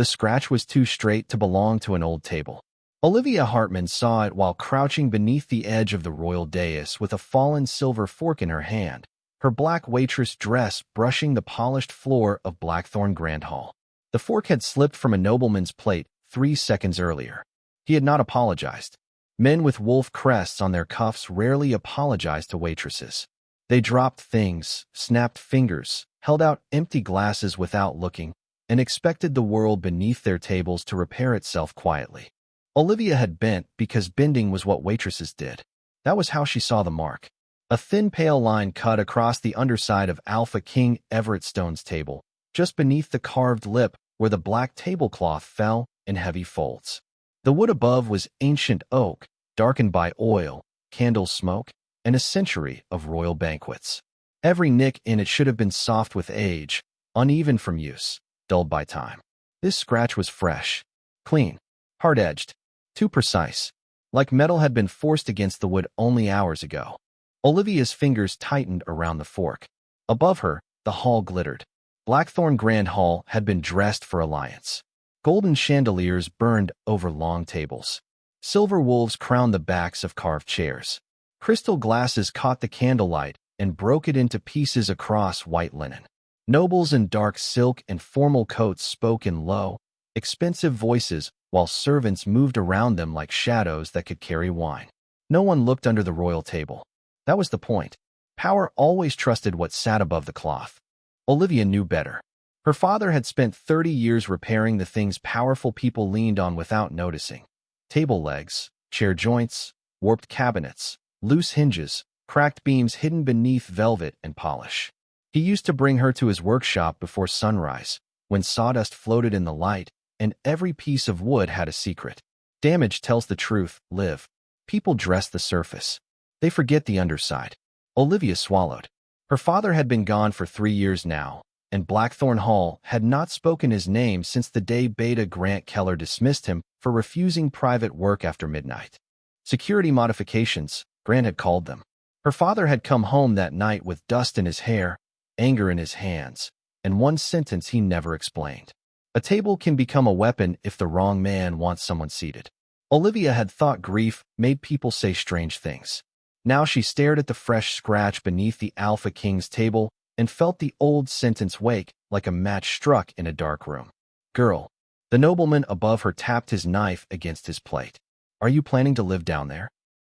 The scratch was too straight to belong to an old table. Olivia Hartman saw it while crouching beneath the edge of the royal dais with a fallen silver fork in her hand, her black waitress dress brushing the polished floor of Blackthorn Grand Hall. The fork had slipped from a nobleman's plate 3 seconds earlier. He had not apologized. Men with wolf crests on their cuffs rarely apologized to waitresses. They dropped things, snapped fingers, held out empty glasses without looking, and expected the world beneath their tables to repair itself quietly. Olivia had bent because bending was what waitresses did. That was how she saw the mark. A thin pale line cut across the underside of Alpha King Everett Stone's table, just beneath the carved lip where the black tablecloth fell in heavy folds. The wood above was ancient oak, darkened by oil, candle smoke, and a century of royal banquets. Every nick in it should have been soft with age, uneven from use, dulled by time. This scratch was fresh, clean, hard-edged, too precise, like metal had been forced against the wood only hours ago. Olivia's fingers tightened around the fork. Above her, the hall glittered. Blackthorn Grand Hall had been dressed for alliance. Golden chandeliers burned over long tables. Silver wolves crowned the backs of carved chairs. Crystal glasses caught the candlelight and broke it into pieces across white linen. Nobles in dark silk and formal coats spoke in low, expensive voices while servants moved around them like shadows that could carry wine. No one looked under the royal table. That was the point. Power always trusted what sat above the cloth. Olivia knew better. Her father had spent 30 years repairing the things powerful people leaned on without noticing. Table legs, chair joints, warped cabinets, loose hinges, cracked beams hidden beneath velvet and polish. He used to bring her to his workshop before sunrise, when sawdust floated in the light, and every piece of wood had a secret. Damage tells the truth, Liv. People dress the surface. They forget the underside. Olivia swallowed. Her father had been gone for 3 years now, and Blackthorn Hall had not spoken his name since the day Beta Grant Keller dismissed him for refusing private work after midnight. Security modifications, Grant had called them. Her father had come home that night with dust in his hair, anger in his hands, and one sentence he never explained. A table can become a weapon if the wrong man wants someone seated. Olivia had thought grief made people say strange things. Now she stared at the fresh scratch beneath the Alpha King's table and felt the old sentence wake like a match struck in a dark room. Girl. The nobleman above her tapped his knife against his plate. Are you planning to live down there?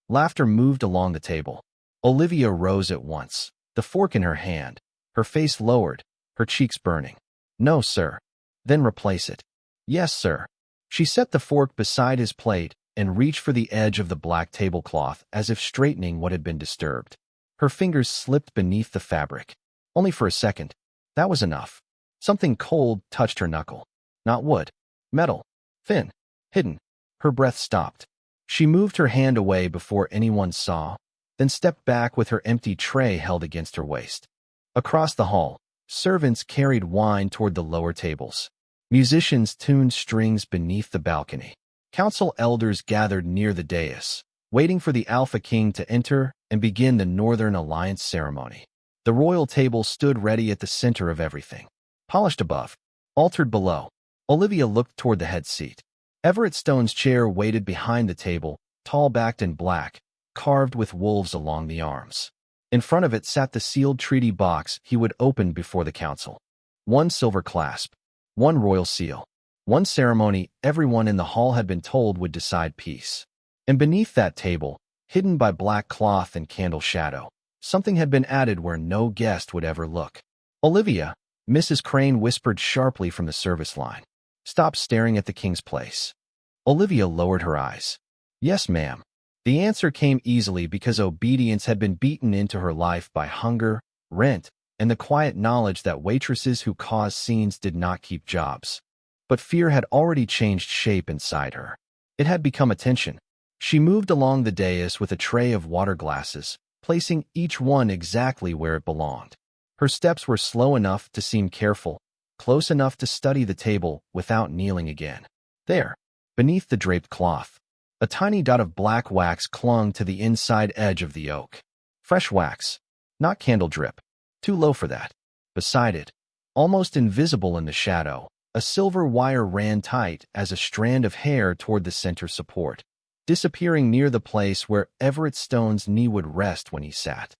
Laughter moved along the table. Olivia rose at once, the fork in her hand, her face lowered, her cheeks burning. No, sir. Then replace it. Yes, sir. She set the fork beside his plate and reached for the edge of the black tablecloth as if straightening what had been disturbed. Her fingers slipped beneath the fabric. Only for a second. That was enough. Something cold touched her knuckle. Not wood. Metal. Thin. Hidden. Her breath stopped. She moved her hand away before anyone saw, then stepped back with her empty tray held against her waist. Across the hall, servants carried wine toward the lower tables. Musicians tuned strings beneath the balcony. Council elders gathered near the dais, waiting for the Alpha King to enter and begin the Northern Alliance ceremony. The royal table stood ready at the center of everything. Polished above, altered below. Olivia looked toward the head seat. Everett Stone's chair waited behind the table, tall-backed and black, carved with wolves along the arms. In front of it sat the sealed treaty box he would open before the council. One silver clasp, one royal seal, one ceremony everyone in the hall had been told would decide peace. And beneath that table, hidden by black cloth and candle shadow, something had been added where no guest would ever look. Olivia, Mrs. Crane whispered sharply from the service line. Stop staring at the king's place. Olivia lowered her eyes. Yes, ma'am. The answer came easily because obedience had been beaten into her life by hunger, rent, and the quiet knowledge that waitresses who caused scenes did not keep jobs. But fear had already changed shape inside her. It had become attention. She moved along the dais with a tray of water glasses, placing each one exactly where it belonged. Her steps were slow enough to seem careful, close enough to study the table without kneeling again. There, beneath the draped cloth, a tiny dot of black wax clung to the inside edge of the oak. Fresh wax, not candle drip. Too low for that. Beside it, almost invisible in the shadow, A silver wire ran tight as a strand of hair toward the center support, disappearing near the place where Everett Stone's knee would rest when he sat.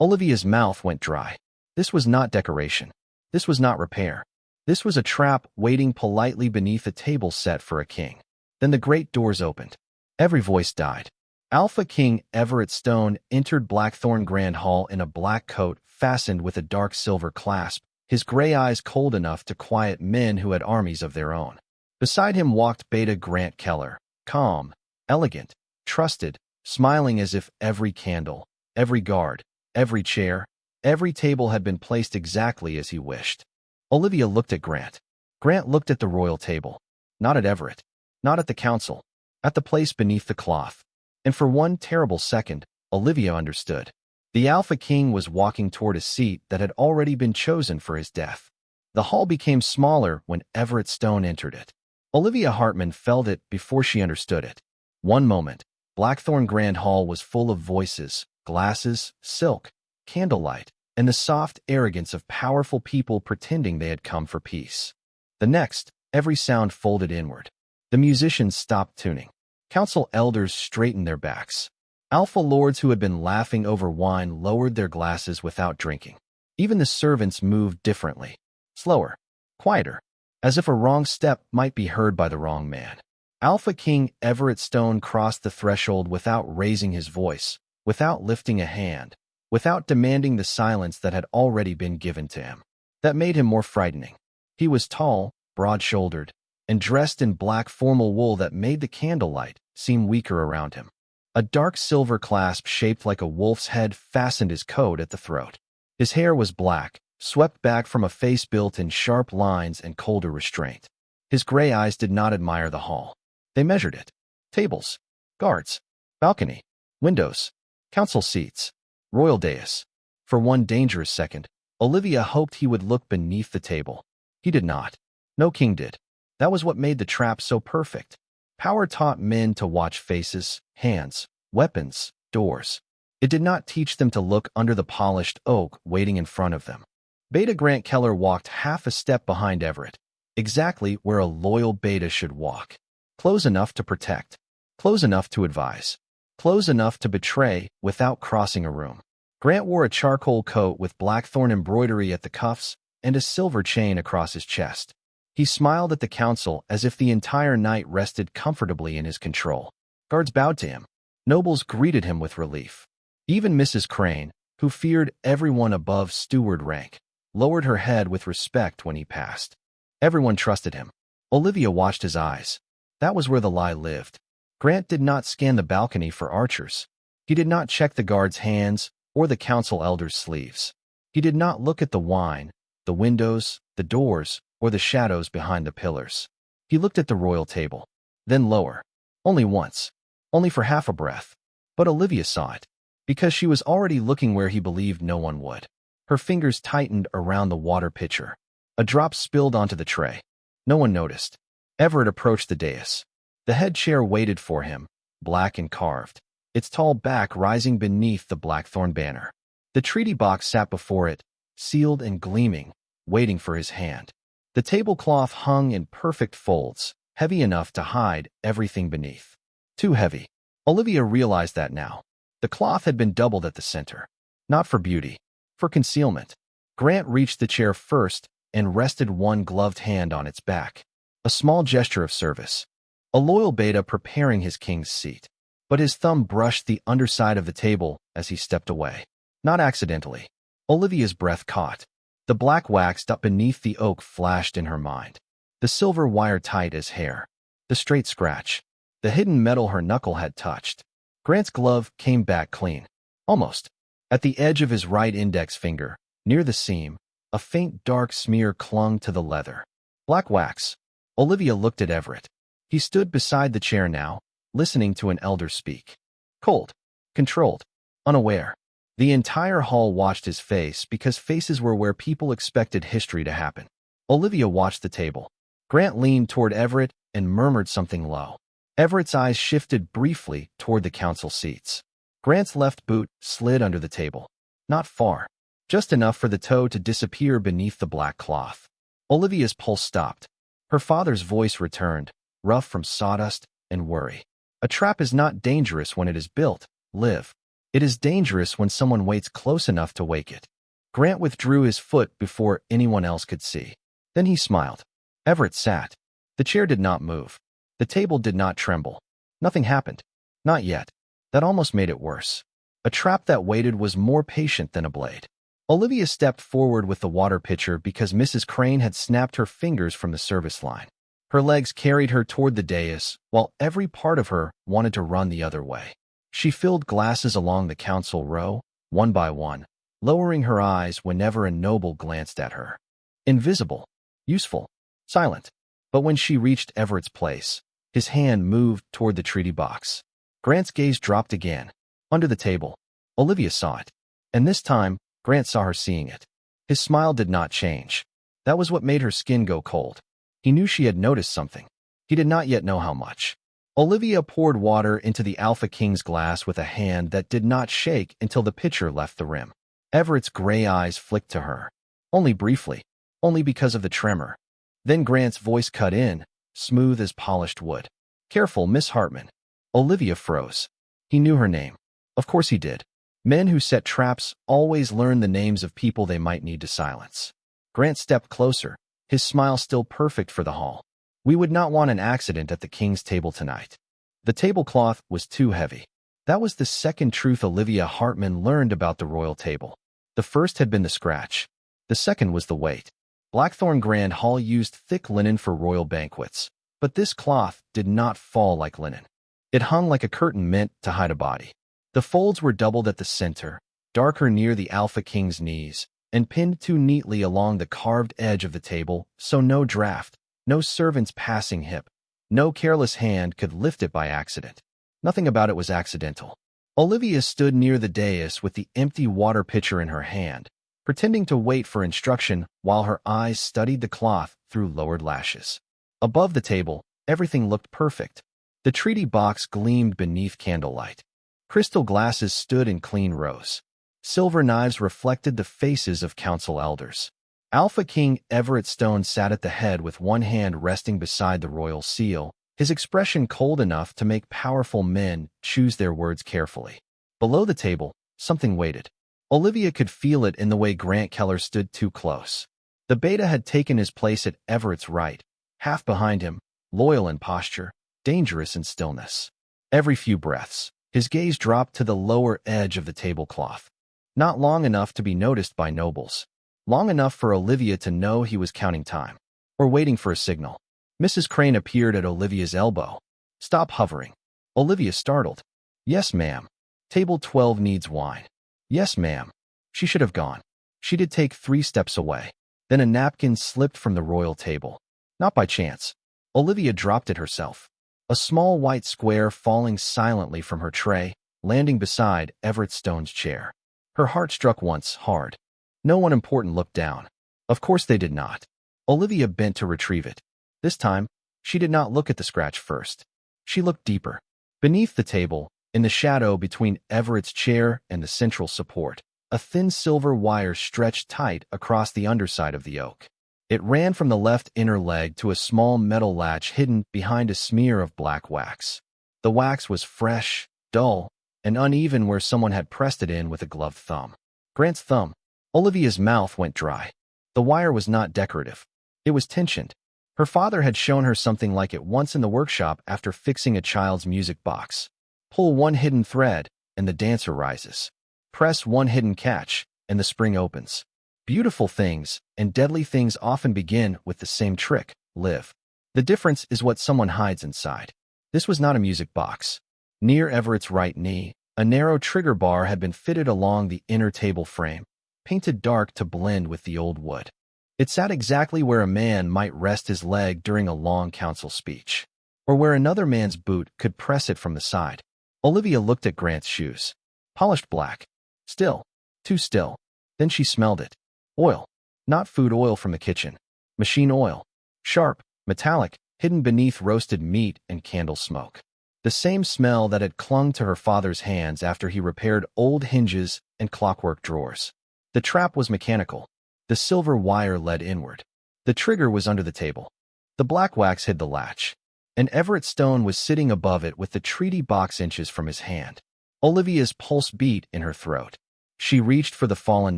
Olivia's mouth went dry. This was not decoration. This was not repair. This was a trap waiting politely beneath a table set for a king. Then the great doors opened. Every voice died. Alpha King Everett Stone entered Blackthorn Grand Hall in a black coat fastened with a dark silver clasp, his gray eyes cold enough to quiet men who had armies of their own. Beside him walked Beta Grant Keller, calm, elegant, trusted, smiling as if every candle, every guard, every chair, every table had been placed exactly as he wished. Olivia looked at Grant. Grant looked at the royal table. Not at Everett. Not at the council. At the place beneath the cloth. And for one terrible second, Olivia understood. The Alpha King was walking toward a seat that had already been chosen for his death. The hall became smaller when Everett Stone entered it. Olivia Hartman felt it before she understood it. One moment, Blackthorn Grand Hall was full of voices, glasses, silk, candlelight, and the soft arrogance of powerful people pretending they had come for peace. The next, every sound folded inward. The musicians stopped tuning. Council elders straightened their backs. Alpha lords who had been laughing over wine lowered their glasses without drinking. Even the servants moved differently, slower, quieter, as if a wrong step might be heard by the wrong man. Alpha King Everett Stone crossed the threshold without raising his voice, without lifting a hand, without demanding the silence that had already been given to him. That made him more frightening. He was tall, broad-shouldered, and dressed in black formal wool that made the candlelight seem weaker around him. A dark silver clasp shaped like a wolf's head fastened his coat at the throat. His hair was black, swept back from a face built in sharp lines and colder restraint. His gray eyes did not admire the hall. They measured it. Tables, guards, balcony, windows, council seats, royal dais. For one dangerous second, Olivia hoped he would look beneath the table. He did not. No king did. That was what made the trap so perfect. Power taught men to watch faces, hands, weapons, doors. It did not teach them to look under the polished oak waiting in front of them. Beta Grant Keller walked half a step behind Everett, exactly where a loyal beta should walk. Close enough to protect, close enough to advise, close enough to betray without crossing a room. Grant wore a charcoal coat with blackthorn embroidery at the cuffs and a silver chain across his chest. He smiled at the council as if the entire night rested comfortably in his control. Guards bowed to him. Nobles greeted him with relief. Even Mrs. Crane, who feared everyone above steward rank, lowered her head with respect when he passed. Everyone trusted him. Olivia watched his eyes. That was where the lie lived. Grant did not scan the balcony for archers. He did not check the guards' hands or the council elders' sleeves. He did not look at the wine, the windows, the doors, or the shadows behind the pillars. He looked at the royal table, then lower. Only once. Only for half a breath. But Olivia saw it, because she was already looking where he believed no one would. Her fingers tightened around the water pitcher. A drop spilled onto the tray. No one noticed. Everett approached the dais. The head chair waited for him, black and carved, its tall back rising beneath the blackthorn banner. The treaty box sat before it, sealed and gleaming, waiting for his hand. The tablecloth hung in perfect folds, heavy enough to hide everything beneath. Too heavy. Olivia realized that now. The cloth had been doubled at the center. Not for beauty, for concealment. Grant reached the chair first and rested one gloved hand on its back. A small gesture of service. A loyal beta preparing his king's seat. But his thumb brushed the underside of the table as he stepped away. Not accidentally. Olivia's breath caught. The black wax up beneath the oak flashed in her mind. The silver wire tight as hair. The straight scratch. The hidden metal her knuckle had touched. Grant's glove came back clean. Almost. At the edge of his right index finger, near the seam, a faint dark smear clung to the leather. Black wax. Olivia looked at Everett. He stood beside the chair now, listening to an elder speak. Cold. Controlled. Unaware. The entire hall watched his face because faces were where people expected history to happen. Olivia watched the table. Grant leaned toward Everett and murmured something low. Everett's eyes shifted briefly toward the council seats. Grant's left boot slid under the table. Not far. Just enough for the toe to disappear beneath the black cloth. Olivia's pulse stopped. Her father's voice returned, rough from sawdust and worry. A trap is not dangerous when it is built, Liv. It is dangerous when someone waits close enough to wake it. Grant withdrew his foot before anyone else could see. Then he smiled. Everett sat. The chair did not move. The table did not tremble. Nothing happened. Not yet. That almost made it worse. A trap that waited was more patient than a blade. Olivia stepped forward with the water pitcher because Mrs. Crane had snapped her fingers from the service line. Her legs carried her toward the dais, while every part of her wanted to run the other way. She filled glasses along the council row, one by one, lowering her eyes whenever a noble glanced at her. Invisible, useful, silent. But when she reached Everett's place, his hand moved toward the treaty box. Grant's gaze dropped again. Under the table, Olivia saw it. And this time, Grant saw her seeing it. His smile did not change. That was what made her skin go cold. He knew she had noticed something. He did not yet know how much. Olivia poured water into the Alpha King's glass with a hand that did not shake until the pitcher left the rim. Everett's gray eyes flicked to her. Only briefly. Only because of the tremor. Then Grant's voice cut in, smooth as polished wood. Careful, Miss Hartman. Olivia froze. He knew her name. Of course he did. Men who set traps always learn the names of people they might need to silence. Grant stepped closer, his smile still perfect for the hall. We would not want an accident at the king's table tonight. The tablecloth was too heavy. That was the second truth Olivia Hartman learned about the royal table. The first had been the scratch. The second was the weight. Blackthorn Grand Hall used thick linen for royal banquets, but this cloth did not fall like linen. It hung like a curtain meant to hide a body. The folds were doubled at the center, darker near the Alpha King's knees, and pinned too neatly along the carved edge of the table, so no draft, no servant's passing hip, no careless hand could lift it by accident. Nothing about it was accidental. Olivia stood near the dais with the empty water pitcher in her hand, pretending to wait for instruction while her eyes studied the cloth through lowered lashes. Above the table, everything looked perfect. The treaty box gleamed beneath candlelight. Crystal glasses stood in clean rows. Silver knives reflected the faces of council elders. Alpha King Everett Stone sat at the head with one hand resting beside the royal seal, his expression cold enough to make powerful men choose their words carefully. Below the table, something waited. Olivia could feel it in the way Grant Keller stood too close. The beta had taken his place at Everett's right, half behind him, loyal in posture, dangerous in stillness. Every few breaths, his gaze dropped to the lower edge of the tablecloth. Not long enough to be noticed by nobles. Long enough for Olivia to know he was counting time. Or waiting for a signal. Mrs. Crane appeared at Olivia's elbow. Stop hovering. Olivia startled. Yes, ma'am. Table 12 needs wine. Yes, ma'am. She should have gone. She did take 3 steps away. Then a napkin slipped from the royal table. Not by chance. Olivia dropped it herself. A small white square falling silently from her tray, landing beside Everett Stone's chair. Her heart struck once, hard. No one important looked down. Of course they did not. Olivia bent to retrieve it. This time, she did not look at the scratch first. She looked deeper. Beneath the table, in the shadow between Everett's chair and the central support, a thin silver wire stretched tight across the underside of the oak. It ran from the left inner leg to a small metal latch hidden behind a smear of black wax. The wax was fresh, dull, and uneven where someone had pressed it in with a gloved thumb. Grant's thumb. Olivia's mouth went dry. The wire was not decorative. It was tensioned. Her father had shown her something like it once in the workshop after fixing a child's music box. Pull one hidden thread, and the dancer rises. Press one hidden catch, and the spring opens. Beautiful things and deadly things often begin with the same trick, Liv. The difference is what someone hides inside. This was not a music box. Near Everett's right knee, a narrow trigger bar had been fitted along the inner table frame, painted dark to blend with the old wood. It sat exactly where a man might rest his leg during a long council speech, or where another man's boot could press it from the side. Olivia looked at Grant's shoes. Polished black. Still. Too still. Then she smelled it. Oil. Not food oil from the kitchen. Machine oil. Sharp, metallic, hidden beneath roasted meat and candle smoke. The same smell that had clung to her father's hands after he repaired old hinges and clockwork drawers. The trap was mechanical. The silver wire led inward. The trigger was under the table. The black wax hid the latch, and Everett Stone was sitting above it with the treaty box inches from his hand. Olivia's pulse beat in her throat. She reached for the fallen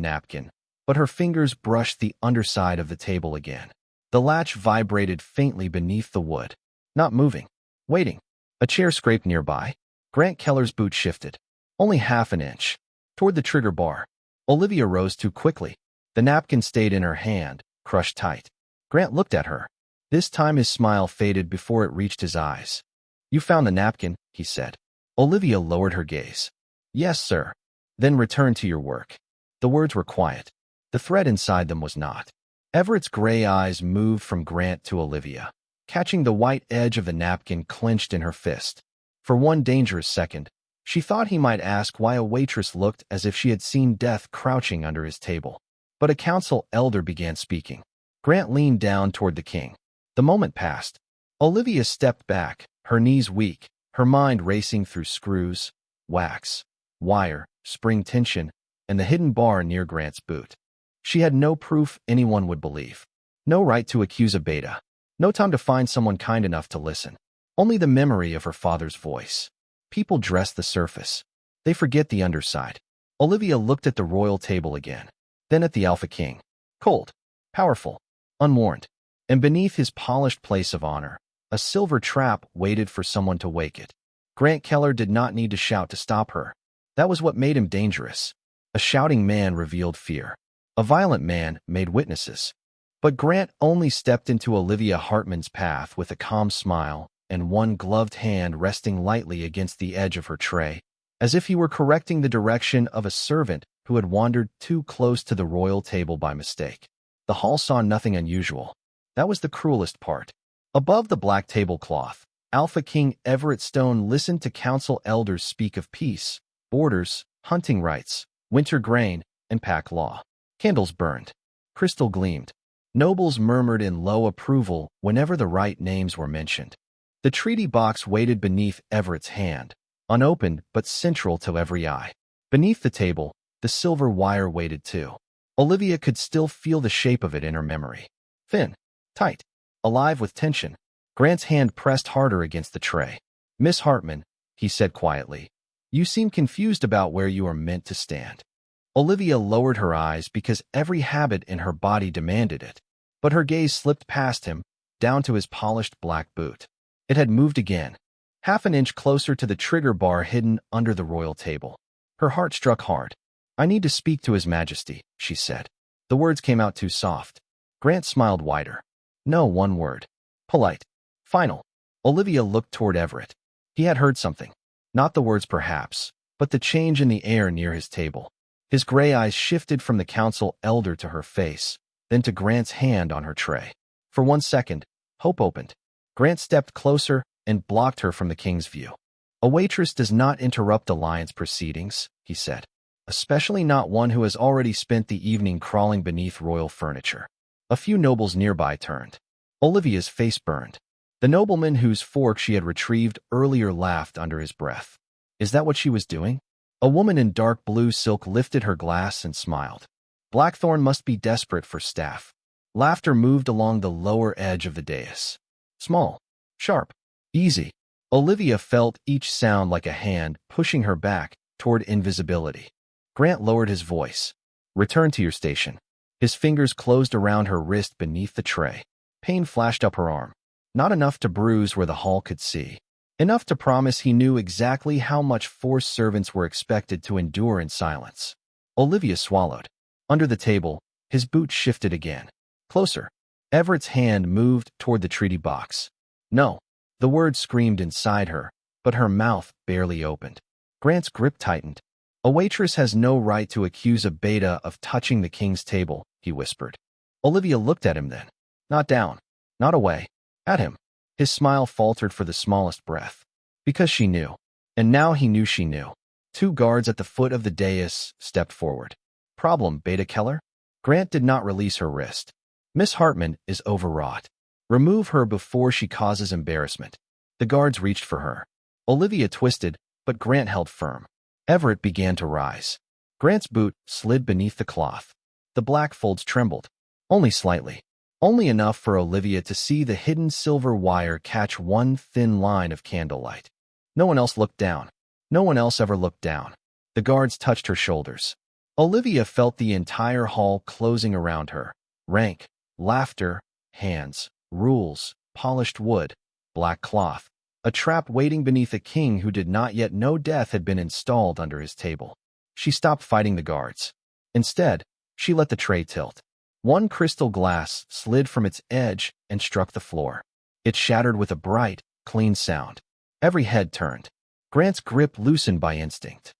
napkin, but her fingers brushed the underside of the table again. The latch vibrated faintly beneath the wood, not moving, waiting. A chair scraped nearby. Grant Keller's boot shifted, only half an inch, toward the trigger bar. Olivia rose too quickly. The napkin stayed in her hand, crushed tight. Grant looked at her. This time his smile faded before it reached his eyes. "You found the napkin," he said. Olivia lowered her gaze. "Yes, sir." "Then return to your work." The words were quiet. The thread inside them was not. Everett's gray eyes moved from Grant to Olivia, catching the white edge of the napkin clenched in her fist. For one dangerous second, she thought he might ask why a waitress looked as if she had seen death crouching under his table. But a council elder began speaking. Grant leaned down toward the king. The moment passed. Olivia stepped back, her knees weak, her mind racing through screws, wax, wire, spring tension, and the hidden bar near Grant's boot. She had no proof anyone would believe. No right to accuse a beta. No time to find someone kind enough to listen. Only the memory of her father's voice. People dress the surface. They forget the underside. Olivia looked at the royal table again, then at the Alpha King. Cold, powerful, unwarned. And beneath his polished place of honor, a silver trap waited for someone to wake it. Grant Keller did not need to shout to stop her. That was what made him dangerous. A shouting man revealed fear. A violent man made witnesses. But Grant only stepped into Olivia Hartman's path with a calm smile and one gloved hand resting lightly against the edge of her tray, as if he were correcting the direction of a servant who had wandered too close to the royal table by mistake. The hall saw nothing unusual. That was the cruelest part. Above the black tablecloth, Alpha King Everett Stone listened to council elders speak of peace, borders, hunting rights, winter grain, and pack law. Candles burned. Crystal gleamed. Nobles murmured in low approval whenever the right names were mentioned. The treaty box waited beneath Everett's hand, unopened but central to every eye. Beneath the table, the silver wire waited too. Olivia could still feel the shape of it in her memory. Thin, tight, alive with tension. Grant's hand pressed harder against the tray. "Miss Hartman," he said quietly, "you seem confused about where you are meant to stand." Olivia lowered her eyes because every habit in her body demanded it, but her gaze slipped past him, down to his polished black boot. It had moved again, half an inch closer to the trigger bar hidden under the royal table. Her heart struck hard. "I need to speak to His Majesty," she said. The words came out too soft. Grant smiled wider. No, one word. Polite. Final. Olivia looked toward Everett. He had heard something. Not the words perhaps, but the change in the air near his table. His gray eyes shifted from the council elder to her face, then to Grant's hand on her tray. For 1 second, hope opened. Grant stepped closer and blocked her from the king's view. "A waitress does not interrupt alliance proceedings," he said, "especially not one who has already spent the evening crawling beneath royal furniture." A few nobles nearby turned. Olivia's face burned. The nobleman whose fork she had retrieved earlier laughed under his breath. Is that what she was doing? A woman in dark blue silk lifted her glass and smiled. Blackthorn must be desperate for staff. Laughter moved along the lower edge of the dais. Small, sharp, easy. Olivia felt each sound like a hand pushing her back toward invisibility. Grant lowered his voice. "Return to your station." His fingers closed around her wrist beneath the tray. Pain flashed up her arm. Not enough to bruise where the hall could see. Enough to promise he knew exactly how much forced servants were expected to endure in silence. Olivia swallowed. Under the table, his boot shifted again. Closer. Everett's hand moved toward the treaty box. "No." The word screamed inside her, but her mouth barely opened. Grant's grip tightened. "A waitress has no right to accuse a beta of touching the king's table," he whispered. Olivia looked at him then. Not down. Not away. At him. His smile faltered for the smallest breath. Because she knew. And now he knew she knew. 2 guards at the foot of the dais stepped forward. "Problem, Beta Keller?" Grant did not release her wrist. "Miss Hartman is overwrought. Remove her before she causes embarrassment." The guards reached for her. Olivia twisted, but Grant held firm. Everett began to rise. Grant's boot slid beneath the cloth. The black folds trembled. Only slightly. only enough for Olivia to see the hidden silver wire catch one thin line of candlelight. No one else looked down. No one else ever looked down. The guards touched her shoulders. Olivia felt the entire hall closing around her. Rank, laughter, hands, rules, polished wood, black cloth. A trap waiting beneath a king who did not yet know death had been installed under his table. She stopped fighting the guards. Instead, she let the tray tilt. One crystal glass slid from its edge and struck the floor. It shattered with a bright, clean sound. Every head turned. Grant's grip loosened by instinct.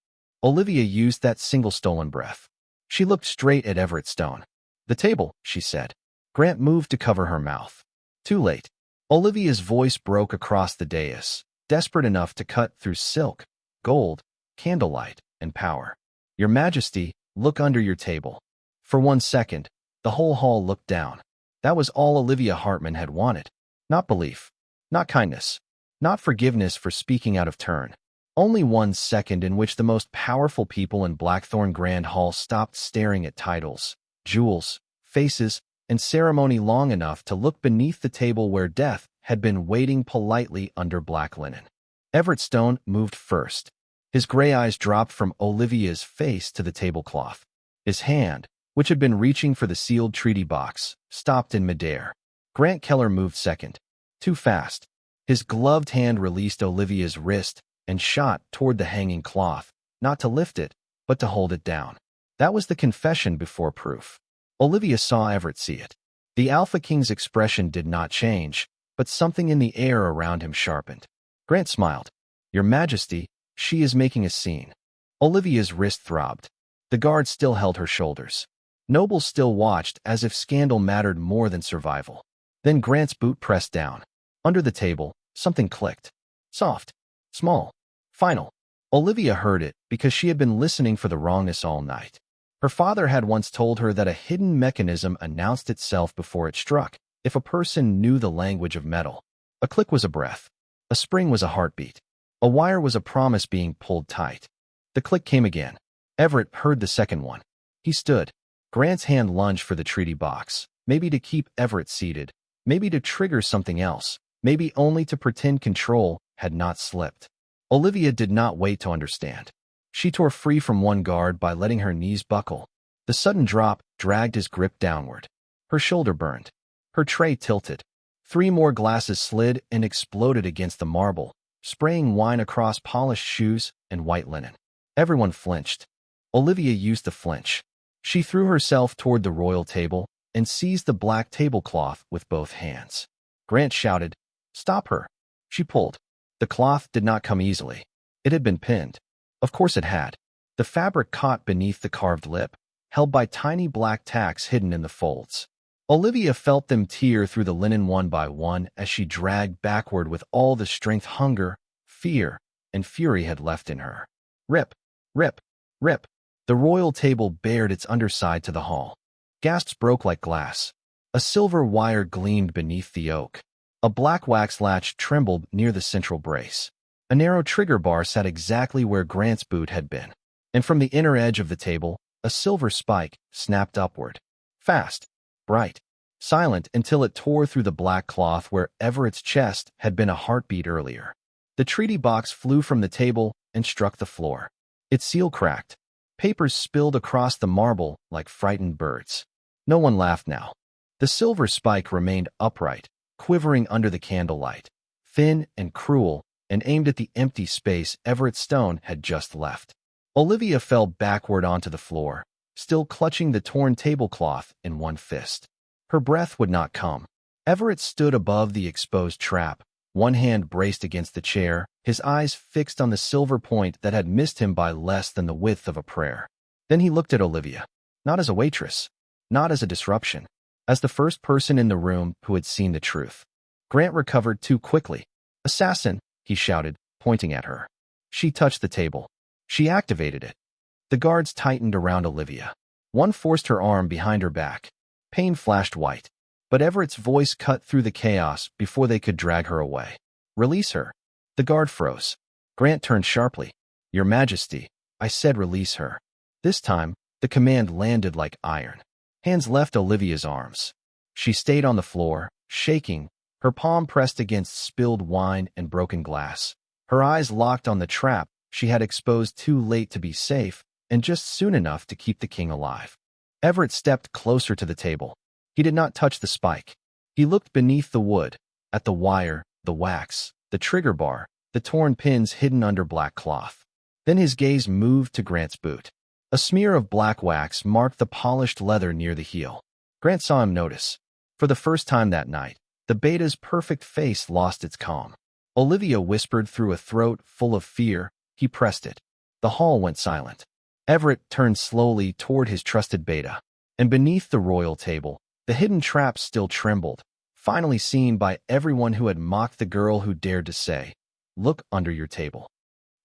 Olivia used that single stolen breath. She looked straight at Everett Stone. "The table," she said. Grant moved to cover her mouth. Too late. Olivia's voice broke across the dais, desperate enough to cut through silk, gold, candlelight, and power. "Your Majesty, look under your table." For 1 second, the whole hall looked down. That was all Olivia Hartman had wanted. Not belief. Not kindness. Not forgiveness for speaking out of turn. Only 1 second in which the most powerful people in Blackthorn Grand Hall stopped staring at titles, jewels, faces, and ceremony long enough to look beneath the table where death had been waiting politely under black linen. Everett Stone moved first. His gray eyes dropped from Olivia's face to the tablecloth. His hand, which had been reaching for the sealed treaty box, stopped in midair. Grant Keller moved second. Too fast. His gloved hand released Olivia's wrist and shot toward the hanging cloth, not to lift it, but to hold it down. That was the confession before proof. Olivia saw Everett see it. The Alpha King's expression did not change, but something in the air around him sharpened. Grant smiled. "Your Majesty, she is making a scene." Olivia's wrist throbbed. The guard still held her shoulders. Nobles still watched as if scandal mattered more than survival. Then Grant's boot pressed down. Under the table, something clicked. Soft. Small. Final. Olivia heard it because she had been listening for the wrongness all night. Her father had once told her that a hidden mechanism announced itself before it struck, if a person knew the language of metal. A click was a breath. A spring was a heartbeat. A wire was a promise being pulled tight. The click came again. Everett heard the second one. He stood. Grant's hand lunged for the treaty box, maybe to keep Everett seated, maybe to trigger something else, maybe only to pretend control had not slipped. Olivia did not wait to understand. She tore free from one guard by letting her knees buckle. The sudden drop dragged his grip downward. Her shoulder burned. Her tray tilted. 3 more glasses slid and exploded against the marble, spraying wine across polished shoes and white linen. Everyone flinched. Olivia used the flinch. She threw herself toward the royal table and seized the black tablecloth with both hands. Grant shouted, "Stop her." She pulled. The cloth did not come easily. It had been pinned. Of course it had. The fabric caught beneath the carved lip, held by tiny black tacks hidden in the folds. Olivia felt them tear through the linen one by one as she dragged backward with all the strength hunger, fear, and fury had left in her. Rip, rip, rip. The royal table bared its underside to the hall. Gasps broke like glass. A silver wire gleamed beneath the oak. A black wax latch trembled near the central brace. A narrow trigger bar sat exactly where Grant's boot had been. And from the inner edge of the table, a silver spike snapped upward. Fast, bright, silent until it tore through the black cloth where Everett's chest had been a heartbeat earlier. The treaty box flew from the table and struck the floor. Its seal cracked. Papers spilled across the marble like frightened birds. No one laughed now. The silver spike remained upright, quivering under the candlelight, thin and cruel, and aimed at the empty space Everett Stone had just left. Olivia fell backward onto the floor, still clutching the torn tablecloth in one fist. Her breath would not come. Everett stood above the exposed trap, one hand braced against the chair, his eyes fixed on the silver point that had missed him by less than the width of a prayer. Then he looked at Olivia, not as a waitress, not as a disruption, as the first person in the room who had seen the truth. Grant recovered too quickly. "Assassin!" he shouted, pointing at her. She touched the table. She activated it. The guards tightened around Olivia. One forced her arm behind her back. Pain flashed white, but Everett's voice cut through the chaos before they could drag her away. "Release her." The guard froze. Grant turned sharply. "Your Majesty," I said, "release her." This time, the command landed like iron. Hands left Olivia's arms. She stayed on the floor, shaking, her palm pressed against spilled wine and broken glass. Her eyes locked on the trap she had exposed too late to be safe and just soon enough to keep the king alive. Everett stepped closer to the table. He did not touch the spike. He looked beneath the wood, at the wire, the wax, the trigger bar, the torn pins hidden under black cloth. Then his gaze moved to Grant's boot. A smear of black wax marked the polished leather near the heel. Grant saw him notice. For the first time that night, the beta's perfect face lost its calm. Olivia whispered through a throat full of fear. He pressed it. The hall went silent. Everett turned slowly toward his trusted beta, and beneath the royal table, the hidden trap still trembled, finally seen by everyone who had mocked the girl who dared to say, "Look under your table."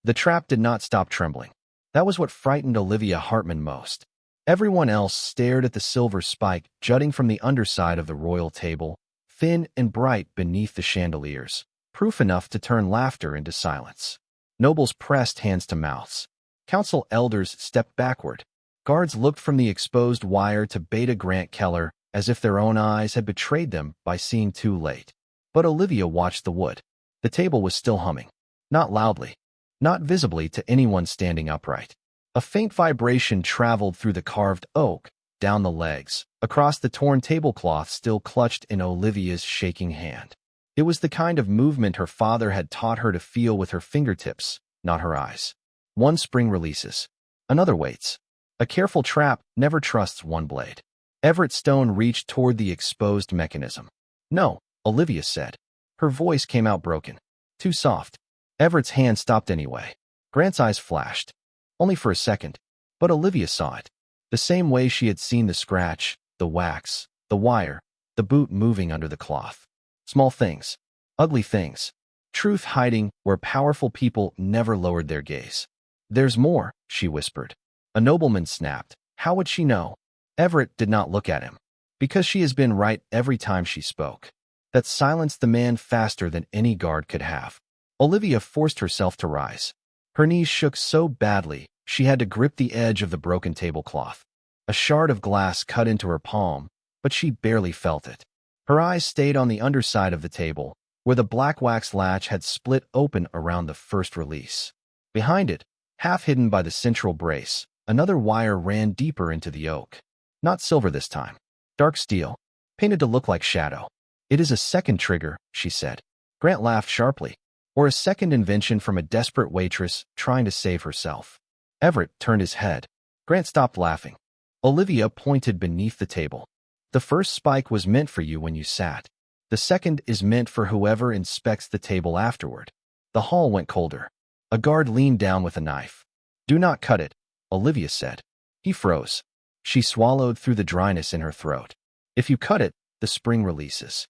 The trap did not stop trembling. That was what frightened Olivia Hartman most. Everyone else stared at the silver spike jutting from the underside of the royal table, thin and bright beneath the chandeliers, proof enough to turn laughter into silence. Nobles pressed hands to mouths. Council elders stepped backward. Guards looked from the exposed wire to Beta Grant Keller as if their own eyes had betrayed them by seeing too late. But Olivia watched the wood. The table was still humming. Not loudly. Not visibly to anyone standing upright. A faint vibration traveled through the carved oak, down the legs, across the torn tablecloth still clutched in Olivia's shaking hand. It was the kind of movement her father had taught her to feel with her fingertips, not her eyes. One spring releases. Another waits. A careful trap never trusts one blade. Everett Stone reached toward the exposed mechanism. "No," Olivia said. Her voice came out broken. Too soft. Everett's hand stopped anyway. Grant's eyes flashed. Only for a second. But Olivia saw it. The same way she had seen the scratch, the wax, the wire, the boot moving under the cloth. Small things. Ugly things. Truth hiding where powerful people never lowered their gaze. "There's more," she whispered. A nobleman snapped. How would she know? Everett did not look at him. Because she has been right every time she spoke. That silenced the man faster than any guard could have. Olivia forced herself to rise. Her knees shook so badly, she had to grip the edge of the broken tablecloth. A shard of glass cut into her palm, but she barely felt it. Her eyes stayed on the underside of the table, where the black wax latch had split open around the first release. Behind it, half hidden by the central brace, another wire ran deeper into the oak. Not silver this time. Dark steel, painted to look like shadow. "It is a second trigger," she said. Grant laughed sharply. Or a second invention from a desperate waitress trying to save herself. Everett turned his head. Grant stopped laughing. Olivia pointed beneath the table. "The first spike was meant for you when you sat. The second is meant for whoever inspects the table afterward." The hall went colder. A guard leaned down with a knife. "Do not cut it," Olivia said. He froze. She swallowed through the dryness in her throat. "If you cut it, the spring releases."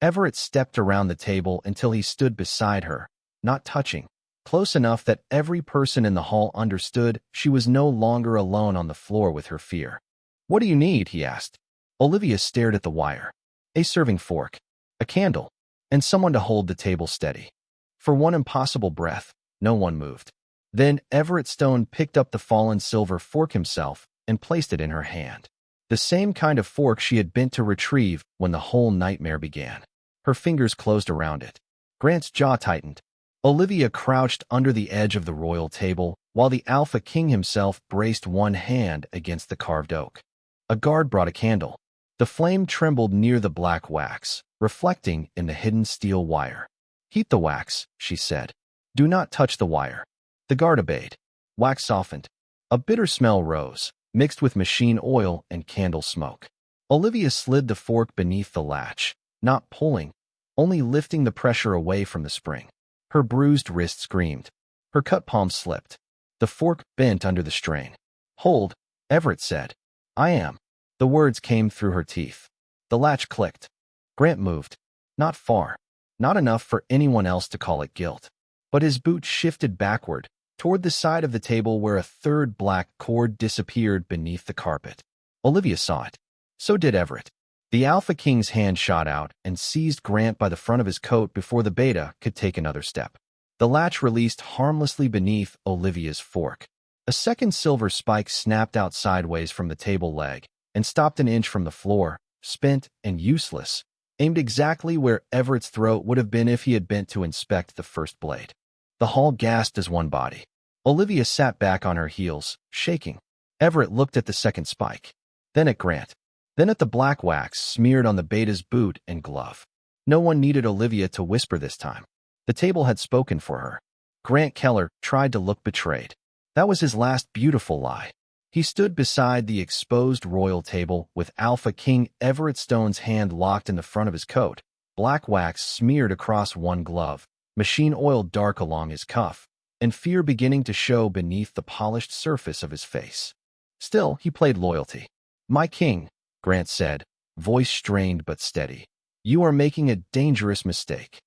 Everett stepped around the table until he stood beside her, not touching, close enough that every person in the hall understood she was no longer alone on the floor with her fear. "What do you need?" he asked. Olivia stared at the wire. A serving fork, a candle, and someone to hold the table steady. For one impossible breath, no one moved. Then Everett Stone picked up the fallen silver fork himself and placed it in her hand. The same kind of fork she had bent to retrieve when the whole nightmare began. Her fingers closed around it. Grant's jaw tightened. Olivia crouched under the edge of the royal table, while the Alpha King himself braced one hand against the carved oak. A guard brought a candle. The flame trembled near the black wax, reflecting in the hidden steel wire. "Heat the wax," she said. "Do not touch the wire." The guard obeyed. Wax softened. A bitter smell rose, mixed with machine oil and candle smoke. Olivia slid the fork beneath the latch, not pulling, only lifting the pressure away from the spring. Her bruised wrist screamed. Her cut palm slipped. The fork bent under the strain. "Hold," Everett said. "I am." The words came through her teeth. The latch clicked. Grant moved. Not far. Not enough for anyone else to call it guilt. But his boot shifted backward, toward the side of the table where a third black cord disappeared beneath the carpet. Olivia saw it. So did Everett. The Alpha King's hand shot out and seized Grant by the front of his coat before the Beta could take another step. The latch released harmlessly beneath Olivia's fork. A second silver spike snapped out sideways from the table leg and stopped an inch from the floor, spent and useless, aimed exactly where Everett's throat would have been if he had bent to inspect the first blade. The hall gasped as one body. Olivia sat back on her heels, shaking. Everett looked at the second spike, then at Grant, then at the black wax smeared on the beta's boot and glove. No one needed Olivia to whisper this time. The table had spoken for her. Grant Keller tried to look betrayed. That was his last beautiful lie. He stood beside the exposed royal table with Alpha King Everett Stone's hand locked in the front of his coat, black wax smeared across one glove, machine oil dark along his cuff, and fear beginning to show beneath the polished surface of his face. Still, he played loyalty. "My king," Grant said, voice strained but steady. "You are making a dangerous mistake."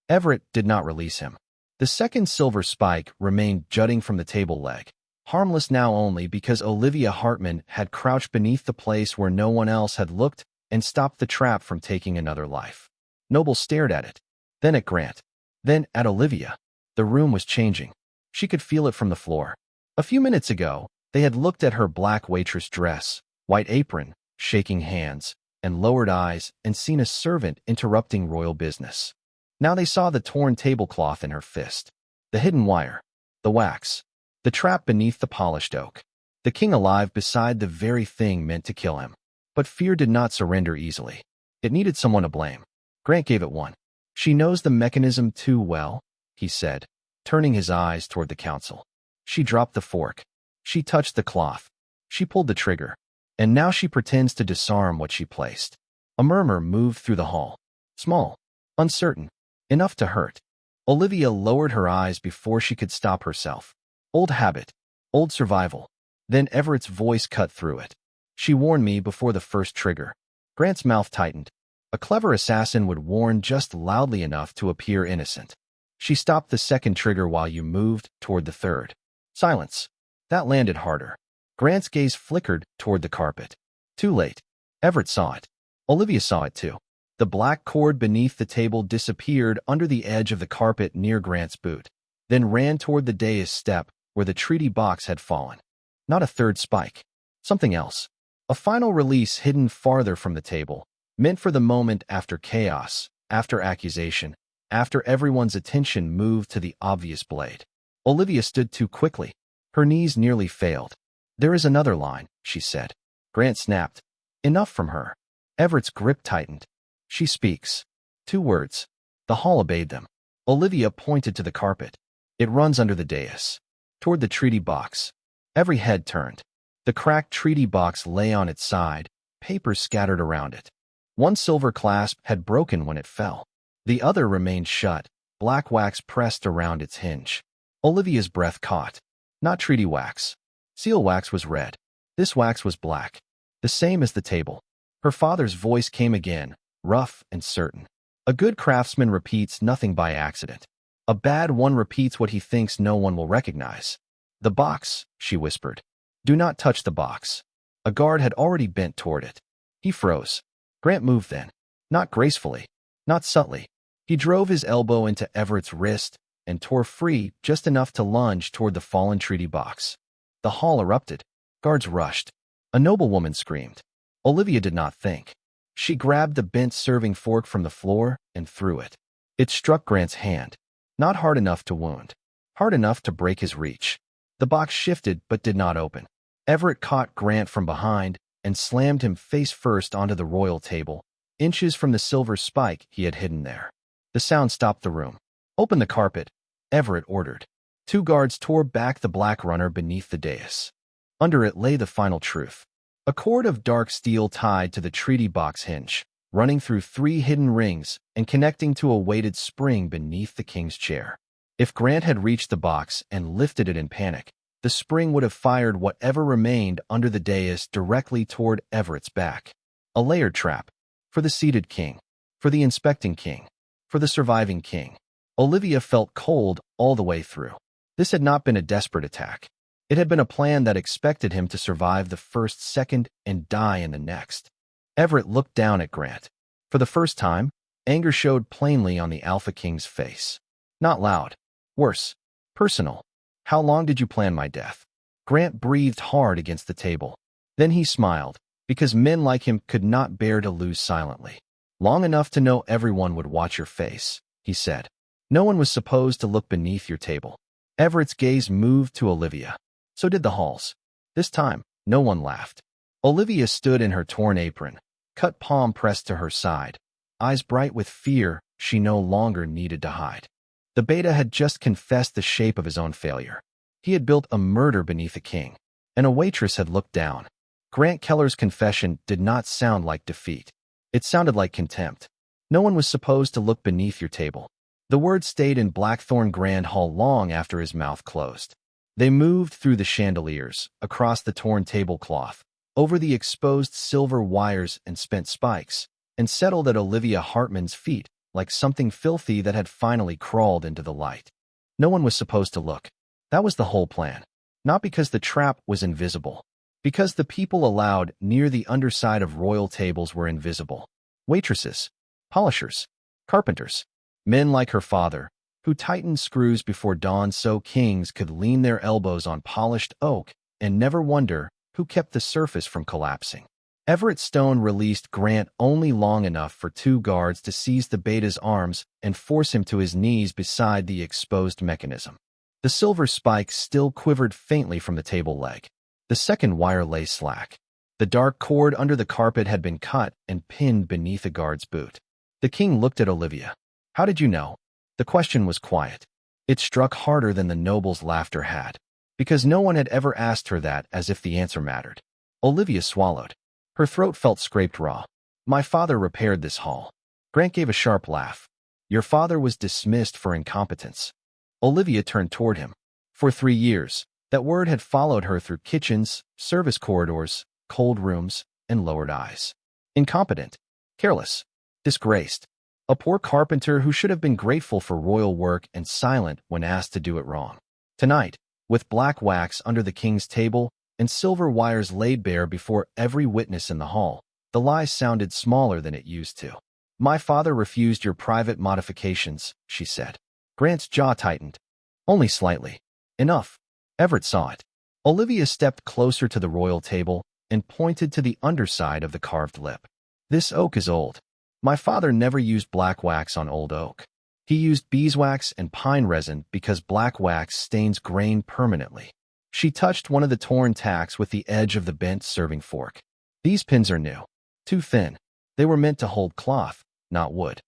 Everett did not release him. The second silver spike remained jutting from the table leg, harmless now only because Olivia Hartman had crouched beneath the place where no one else had looked and stopped the trap from taking another life. Noble stared at it, then at Grant, then at Olivia. The room was changing. She could feel it from the floor. A few minutes ago, they had looked at her black waitress dress, white apron, shaking hands, and lowered eyes and seen a servant interrupting royal business. Now they saw the torn tablecloth in her fist, the hidden wire, the wax, the trap beneath the polished oak. The king alive beside the very thing meant to kill him. But fear did not surrender easily. It needed someone to blame. Grant gave it one. "She knows the mechanism too well," he said, turning his eyes toward the council. "She dropped the fork. She touched the cloth. She pulled the trigger. And now she pretends to disarm what she placed." A murmur moved through the hall. Small, uncertain, enough to hurt. Olivia lowered her eyes before she could stop herself. Old habit, old survival. Then Everett's voice cut through it. "She warned me before the first trigger." Grant's mouth tightened. A clever assassin would warn just loudly enough to appear innocent. "She stopped the second trigger while you moved toward the third." Silence. That landed harder. Grant's gaze flickered toward the carpet. Too late. Everett saw it. Olivia saw it too. The black cord beneath the table disappeared under the edge of the carpet near Grant's boot, then ran toward the dais step where the treaty box had fallen. Not a third spike. Something else. A final release hidden farther from the table, meant for the moment after chaos, after accusation, after everyone's attention moved to the obvious blade. Olivia stood too quickly. Her knees nearly failed. "There is another line," she said. Grant snapped. Enough from her. Everett's grip tightened. "She speaks." 2 words. The hall obeyed them. Olivia pointed to the carpet. "It runs under the dais, toward the treaty box." Every head turned. The cracked treaty box lay on its side, papers scattered around it. One silver clasp had broken when it fell. The other remained shut, black wax pressed around its hinge. Olivia's breath caught. Not treaty wax. Seal wax was red. This wax was black. The same as the table. Her father's voice came again, rough and certain. "A good craftsman repeats nothing by accident. A bad one repeats what he thinks no one will recognize." "The box," she whispered. "Do not touch the box." A guard had already bent toward it. He froze. Grant moved then. Not gracefully. Not subtly. He drove his elbow into Everett's wrist and tore free just enough to lunge toward the fallen treaty box. The hall erupted. Guards rushed. A noblewoman screamed. Olivia did not think. She grabbed the bent serving fork from the floor and threw it. It struck Grant's hand. Not hard enough to wound. Hard enough to break his reach. The box shifted but did not open. Everett caught Grant from behind and slammed him face first onto the royal table, inches from the silver spike he had hidden there. The sound stopped the room. "Open the carpet," Everett ordered. 2 guards tore back the black runner beneath the dais. Under it lay the final truth. A cord of dark steel tied to the treaty box hinge, running through 3 hidden rings and connecting to a weighted spring beneath the king's chair. If Grant had reached the box and lifted it in panic, the spring would have fired whatever remained under the dais directly toward Everett's back. A layered trap. For the seated king. For the inspecting king. For the surviving king. Olivia felt cold all the way through. This had not been a desperate attack. It had been a plan that expected him to survive the first second and die in the next. Everett looked down at Grant. For the first time, anger showed plainly on the Alpha King's face. Not loud. Worse. Personal. "How long did you plan my death?" Grant breathed hard against the table. Then he smiled, because men like him could not bear to lose silently. Long enough to know everyone would watch your face, he said. No one was supposed to look beneath your table. Everett's gaze moved to Olivia. So did the Halls. This time, no one laughed. Olivia stood in her torn apron, cut palm pressed to her side, eyes bright with fear she no longer needed to hide. The beta had just confessed the shape of his own failure. He had built a murder beneath a king, and a waitress had looked down. Grant Keller's confession did not sound like defeat. It sounded like contempt. No one was supposed to look beneath your table. The words stayed in Blackthorn Grand Hall long after his mouth closed. They moved through the chandeliers, across the torn tablecloth, over the exposed silver wires and spent spikes, and settled at Olivia Hartman's feet like something filthy that had finally crawled into the light. No one was supposed to look. That was the whole plan. Not because the trap was invisible. Because the people allowed near the underside of royal tables were invisible. Waitresses, polishers, carpenters, men like her father, who tightened screws before dawn so kings could lean their elbows on polished oak and never wonder who kept the surface from collapsing. Everett Stone released Grant only long enough for two guards to seize the beta's arms and force him to his knees beside the exposed mechanism. The silver spikes still quivered faintly from the table leg. The second wire lay slack. The dark cord under the carpet had been cut and pinned beneath a guard's boot. The king looked at Olivia. How did you know? The question was quiet. It struck harder than the noble's laughter had, because no one had ever asked her that as if the answer mattered. Olivia swallowed. Her throat felt scraped raw. My father repaired this hall. Grant gave a sharp laugh. Your father was dismissed for incompetence. Olivia turned toward him. For 3 years, that word had followed her through kitchens, service corridors, cold rooms, and lowered eyes. Incompetent, careless, disgraced. A poor carpenter who should have been grateful for royal work and silent when asked to do it wrong. Tonight, with black wax under the king's table and silver wires laid bare before every witness in the hall, the lie sounded smaller than it used to. My father refused your private modifications, she said. Grant's jaw tightened. Only slightly. Enough. Everett saw it. Olivia stepped closer to the royal table and pointed to the underside of the carved lip. This oak is old. My father never used black wax on old oak. He used beeswax and pine resin because black wax stains grain permanently. She touched one of the torn tacks with the edge of the bent serving fork. These pins are new. Too thin. They were meant to hold cloth, not wood.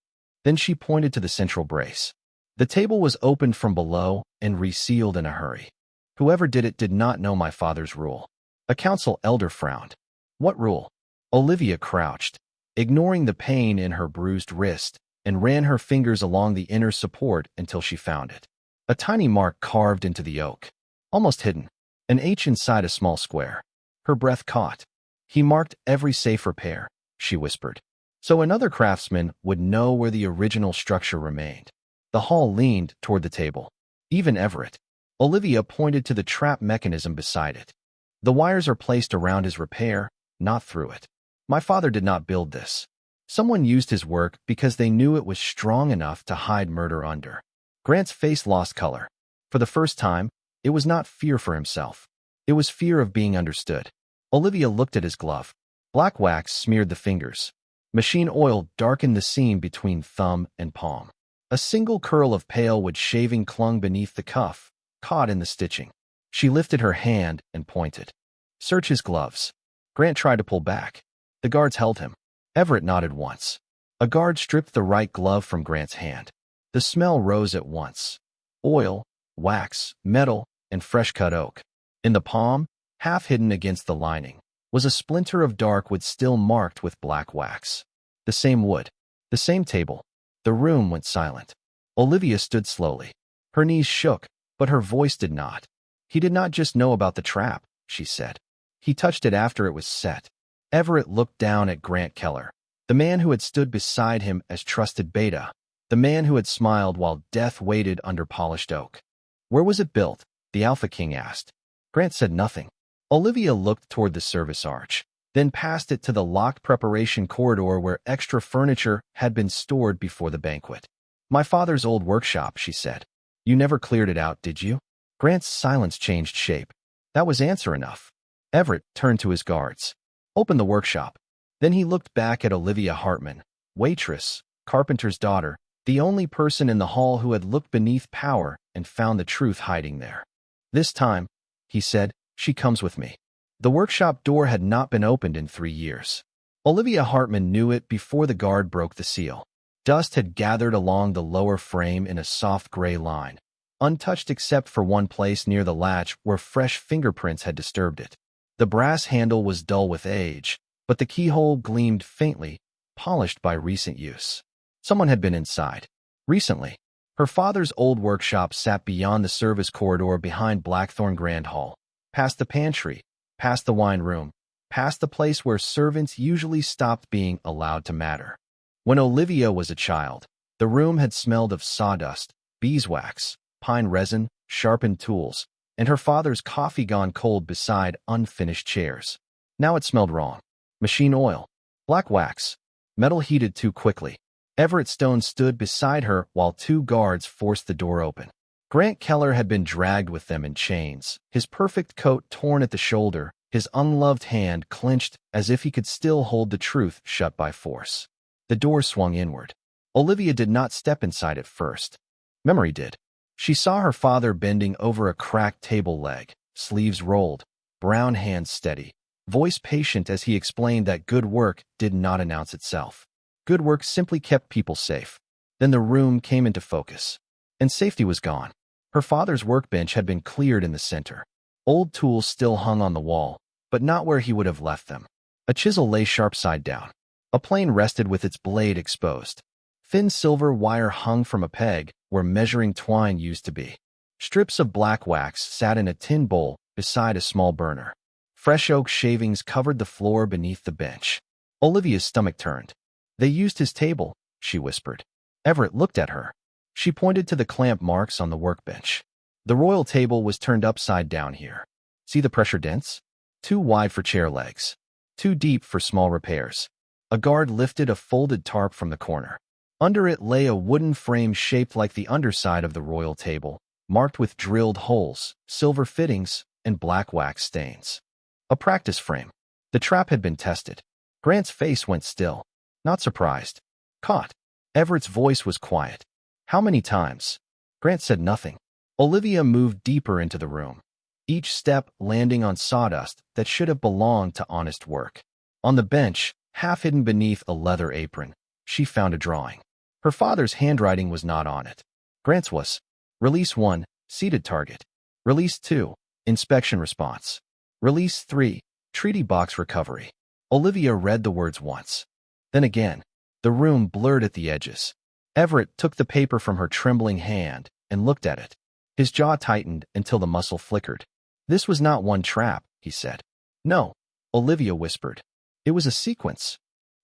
Then she pointed to the central brace. The table was opened from below and resealed in a hurry. Whoever did it did not know my father's rule. A council elder frowned. What rule? Olivia crouched, ignoring the pain in her bruised wrist, and ran her fingers along the inner support until she found it. A tiny mark carved into the oak. Almost hidden. An H inside a small square. Her breath caught. He marked every safe repair, she whispered. So another craftsman would know where the original structure remained. The hall leaned toward the table. Even Everett. Olivia pointed to the trap mechanism beside it. The wires are placed around his repair, not through it. My father did not build this. Someone used his work because they knew it was strong enough to hide murder under. Grant's face lost color. For the first time, it was not fear for himself. It was fear of being understood. Olivia looked at his glove. Black wax smeared the fingers. Machine oil darkened the seam between thumb and palm. A single curl of pale wood shaving clung beneath the cuff, caught in the stitching. She lifted her hand and pointed. Search his gloves. Grant tried to pull back. The guards held him. Everett nodded once. A guard stripped the right glove from Grant's hand. The smell rose at once. Oil, wax, metal, and fresh-cut oak. In the palm, half hidden against the lining, was a splinter of dark wood still marked with black wax. The same wood. The same table. The room went silent. Olivia stood slowly. Her knees shook, but her voice did not. He did not just know about the trap, she said. He touched it after it was set. Everett looked down at Grant Keller, the man who had stood beside him as trusted beta, the man who had smiled while death waited under polished oak. Where was it built? The Alpha King asked. Grant said nothing. Olivia looked toward the service arch, then past it to the locked preparation corridor where extra furniture had been stored before the banquet. My father's old workshop, she said. You never cleared it out, did you? Grant's silence changed shape. That was answer enough. Everett turned to his guards. Open the workshop. Then he looked back at Olivia Hartman, waitress, carpenter's daughter, the only person in the hall who had looked beneath power and found the truth hiding there. This time, he said, she comes with me. The workshop door had not been opened in 3 years. Olivia Hartman knew it before the guard broke the seal. Dust had gathered along the lower frame in a soft gray line, untouched except for one place near the latch where fresh fingerprints had disturbed it. The brass handle was dull with age, but the keyhole gleamed faintly, polished by recent use. Someone had been inside. Recently. Her father's old workshop sat beyond the service corridor behind Blackthorn Grand Hall, past the pantry, past the wine room, past the place where servants usually stopped being allowed to matter. When Olivia was a child, the room had smelled of sawdust, beeswax, pine resin, sharpened tools, and her father's coffee gone cold beside unfinished chairs. Now it smelled wrong. Machine oil, black wax, metal heated too quickly. Everett Stone stood beside her while 2 guards forced the door open. Grant Keller had been dragged with them in chains, his perfect coat torn at the shoulder, his unloved hand clenched as if he could still hold the truth shut by force. The door swung inward. Olivia did not step inside at first. Memory did. She saw her father bending over a cracked table leg, sleeves rolled, brown hands steady, voice patient as he explained that good work did not announce itself. Good work simply kept people safe. Then the room came into focus. And safety was gone. Her father's workbench had been cleared in the center. Old tools still hung on the wall, but not where he would have left them. A chisel lay sharp side down. A plane rested with its blade exposed. Thin silver wire hung from a peg where measuring twine used to be. Strips of black wax sat in a tin bowl beside a small burner. Fresh oak shavings covered the floor beneath the bench. Olivia's stomach turned. They used his table, she whispered. Everett looked at her. She pointed to the clamp marks on the workbench. The royal table was turned upside down here. See the pressure dents? Too wide for chair legs. Too deep for small repairs. A guard lifted a folded tarp from the corner. Under it lay a wooden frame shaped like the underside of the royal table, marked with drilled holes, silver fittings, and black wax stains. A practice frame. The trap had been tested. Grant's face went still. Not surprised. Caught. Everett's voice was quiet. How many times? Grant said nothing. Olivia moved deeper into the room, each step landing on sawdust that should have belonged to honest work. On the bench, half hidden beneath a leather apron, she found a drawing. Her father's handwriting was not on it. Grant's was. Release 1, seated target. Release 2, inspection response. Release 3, treaty box recovery. Olivia read the words once. Then again, the room blurred at the edges. Everett took the paper from her trembling hand and looked at it. His jaw tightened until the muscle flickered. This was not one trap, he said. No, Olivia whispered. It was a sequence.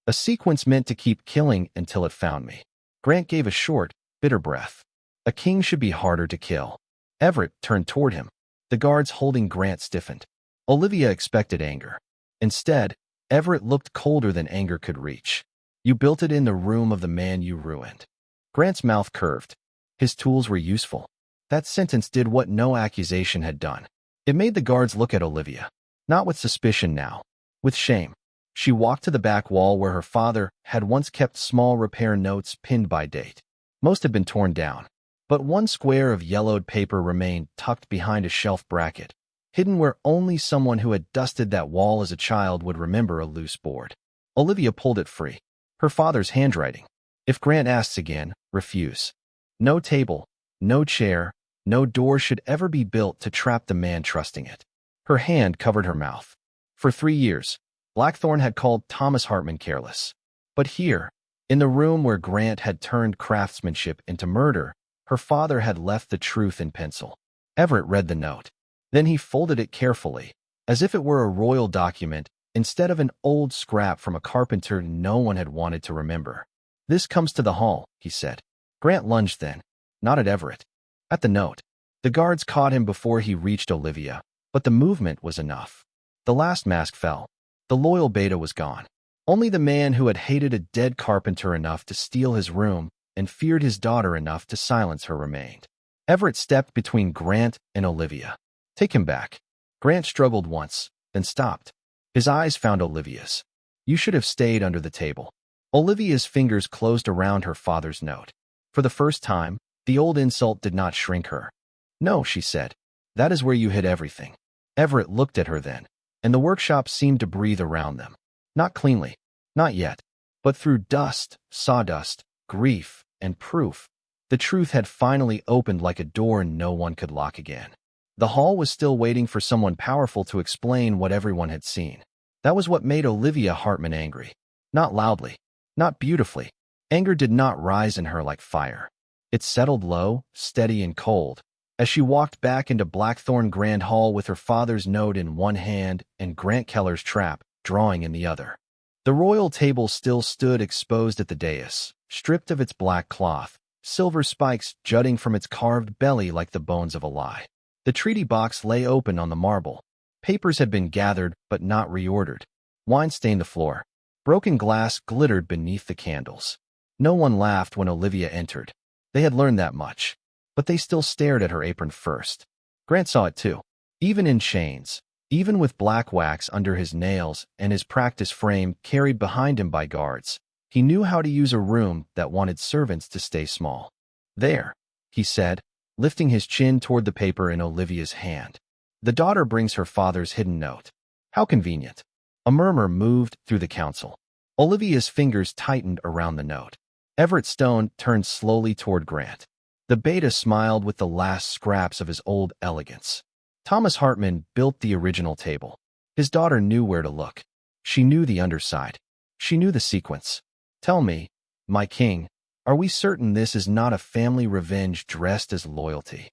A sequence meant to keep killing until it found me. Grant gave a short, bitter breath. A king should be harder to kill. Everett turned toward him. The guards holding Grant stiffened. Olivia expected anger. Instead, Everett looked colder than anger could reach. You built it in the room of the man you ruined. Grant's mouth curved. His tools were useful. That sentence did what no accusation had done. It made the guards look at Olivia. Not with suspicion now. With shame. She walked to the back wall where her father had once kept small repair notes pinned by date. Most had been torn down, but one square of yellowed paper remained tucked behind a shelf bracket, hidden where only someone who had dusted that wall as a child would remember a loose board. Olivia pulled it free. Her father's handwriting. If Grant asks again, refuse. No table, no chair, no door should ever be built to trap the man trusting it. Her hand covered her mouth. For 3 years, Blackthorn had called Thomas Hartman careless. But here, in the room where Grant had turned craftsmanship into murder, her father had left the truth in pencil. Everett read the note. Then he folded it carefully, as if it were a royal document, instead of an old scrap from a carpenter no one had wanted to remember. This comes to the hall, he said. Grant lunged then, not at Everett. At the note. The guards caught him before he reached Olivia, but the movement was enough. The last mask fell. The loyal beta was gone. Only the man who had hated a dead carpenter enough to steal his room and feared his daughter enough to silence her remained. Everett stepped between Grant and Olivia. Take him back. Grant struggled once, then stopped. His eyes found Olivia's. "You should have stayed under the table." Olivia's fingers closed around her father's note. For the first time, the old insult did not shrink her. "No," she said. "That is where you hid everything." Everett looked at her then, and the workshop seemed to breathe around them. Not cleanly. Not yet. But through dust, sawdust, grief, and proof, the truth had finally opened like a door no one could lock again. The hall was still waiting for someone powerful to explain what everyone had seen. That was what made Olivia Hartman angry. Not loudly. Not beautifully. Anger did not rise in her like fire. It settled low, steady and cold, as she walked back into Blackthorn Grand Hall with her father's note in one hand and Grant Keller's trap, drawing in the other. The royal table still stood exposed at the dais, stripped of its black cloth, silver spikes jutting from its carved belly like the bones of a lie. The treaty box lay open on the marble. Papers had been gathered but not reordered. Wine stained the floor. Broken glass glittered beneath the candles. No one laughed when Olivia entered. They had learned that much. But they still stared at her apron first. Grant saw it too. Even in chains, even with black wax under his nails and his practice frame carried behind him by guards, he knew how to use a room that wanted servants to stay small. "There," he said, lifting his chin toward the paper in Olivia's hand. "The daughter brings her father's hidden note." How convenient. A murmur moved through the council. Olivia's fingers tightened around the note. Everett Stone turned slowly toward Grant. The beta smiled with the last scraps of his old elegance. Thomas Hartman built the original table. His daughter knew where to look. She knew the underside. She knew the sequence. "Tell me, my king, are we certain this is not a family revenge dressed as loyalty?"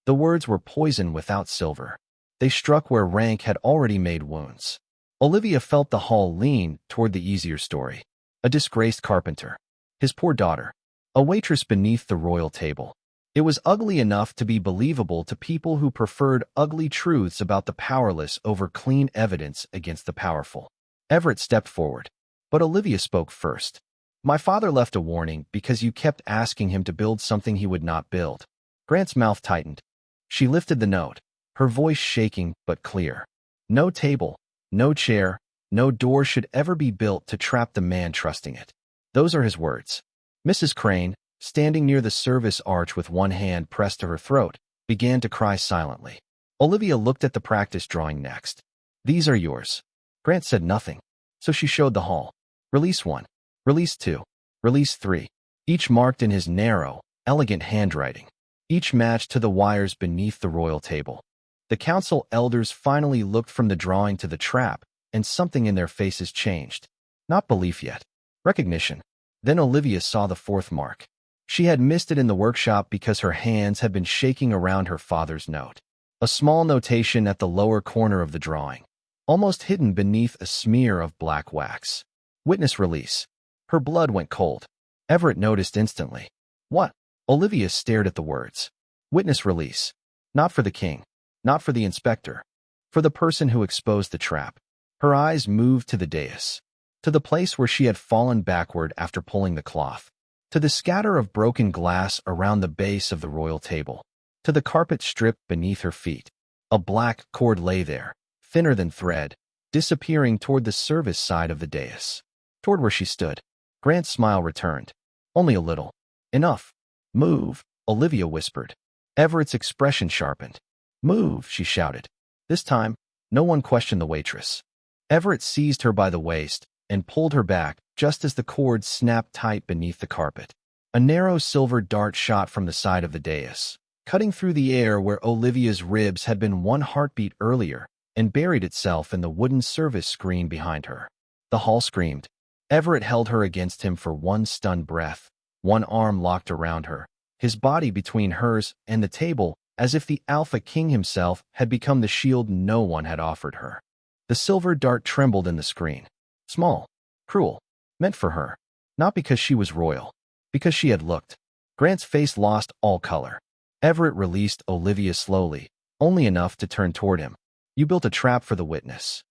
The words were poison without silver. They struck where rank had already made wounds. Olivia felt the hall lean toward the easier story. A disgraced carpenter. His poor daughter. A waitress beneath the royal table. It was ugly enough to be believable to people who preferred ugly truths about the powerless over clean evidence against the powerful. Everett stepped forward. But Olivia spoke first. "My father left a warning because you kept asking him to build something he would not build." Grant's mouth tightened. She lifted the note, her voice shaking but clear. "No table, no chair, no door should ever be built to trap the man trusting it." Those are his words. Mrs. Crane, standing near the service arch with one hand pressed to her throat, began to cry silently. Olivia looked at the practice drawing next. "These are yours." Grant said nothing, so she showed the hall. "Release 1. Release 2. Release 3. Each marked in his narrow, elegant handwriting. Each matched to the wires beneath the royal table. The council elders finally looked from the drawing to the trap, and something in their faces changed. Not belief yet. Recognition. Then Olivia saw the 4th mark. She had missed it in the workshop because her hands had been shaking around her father's note. A small notation at the lower corner of the drawing, almost hidden beneath a smear of black wax. "Witness release." Her blood went cold. Everett noticed instantly. "What?" Olivia stared at the words. "Witness release. Not for the king. Not for the inspector. For the person who exposed the trap." Her eyes moved to the dais. To the place where she had fallen backward after pulling the cloth. To the scatter of broken glass around the base of the royal table. To the carpet strip beneath her feet. A black cord lay there, thinner than thread, disappearing toward the service side of the dais. Toward where she stood. Grant's smile returned. "Only a little. Enough." "Move," Olivia whispered. Everett's expression sharpened. "Move," she shouted. This time, no one questioned the waitress. Everett seized her by the waist and pulled her back just as the cord snapped tight beneath the carpet. A narrow silver dart shot from the side of the dais, cutting through the air where Olivia's ribs had been one heartbeat earlier, and buried itself in the wooden service screen behind her. The hall screamed. Everett held her against him for one stunned breath, one arm locked around her, his body between hers and the table, as if the Alpha King himself had become the shield no one had offered her. The silver dart trembled in the screen. Small, cruel, meant for her. Not because she was royal, because she had looked. Grant's face lost all color. Everett released Olivia slowly, only enough to turn toward him. "You built a trap for the witness."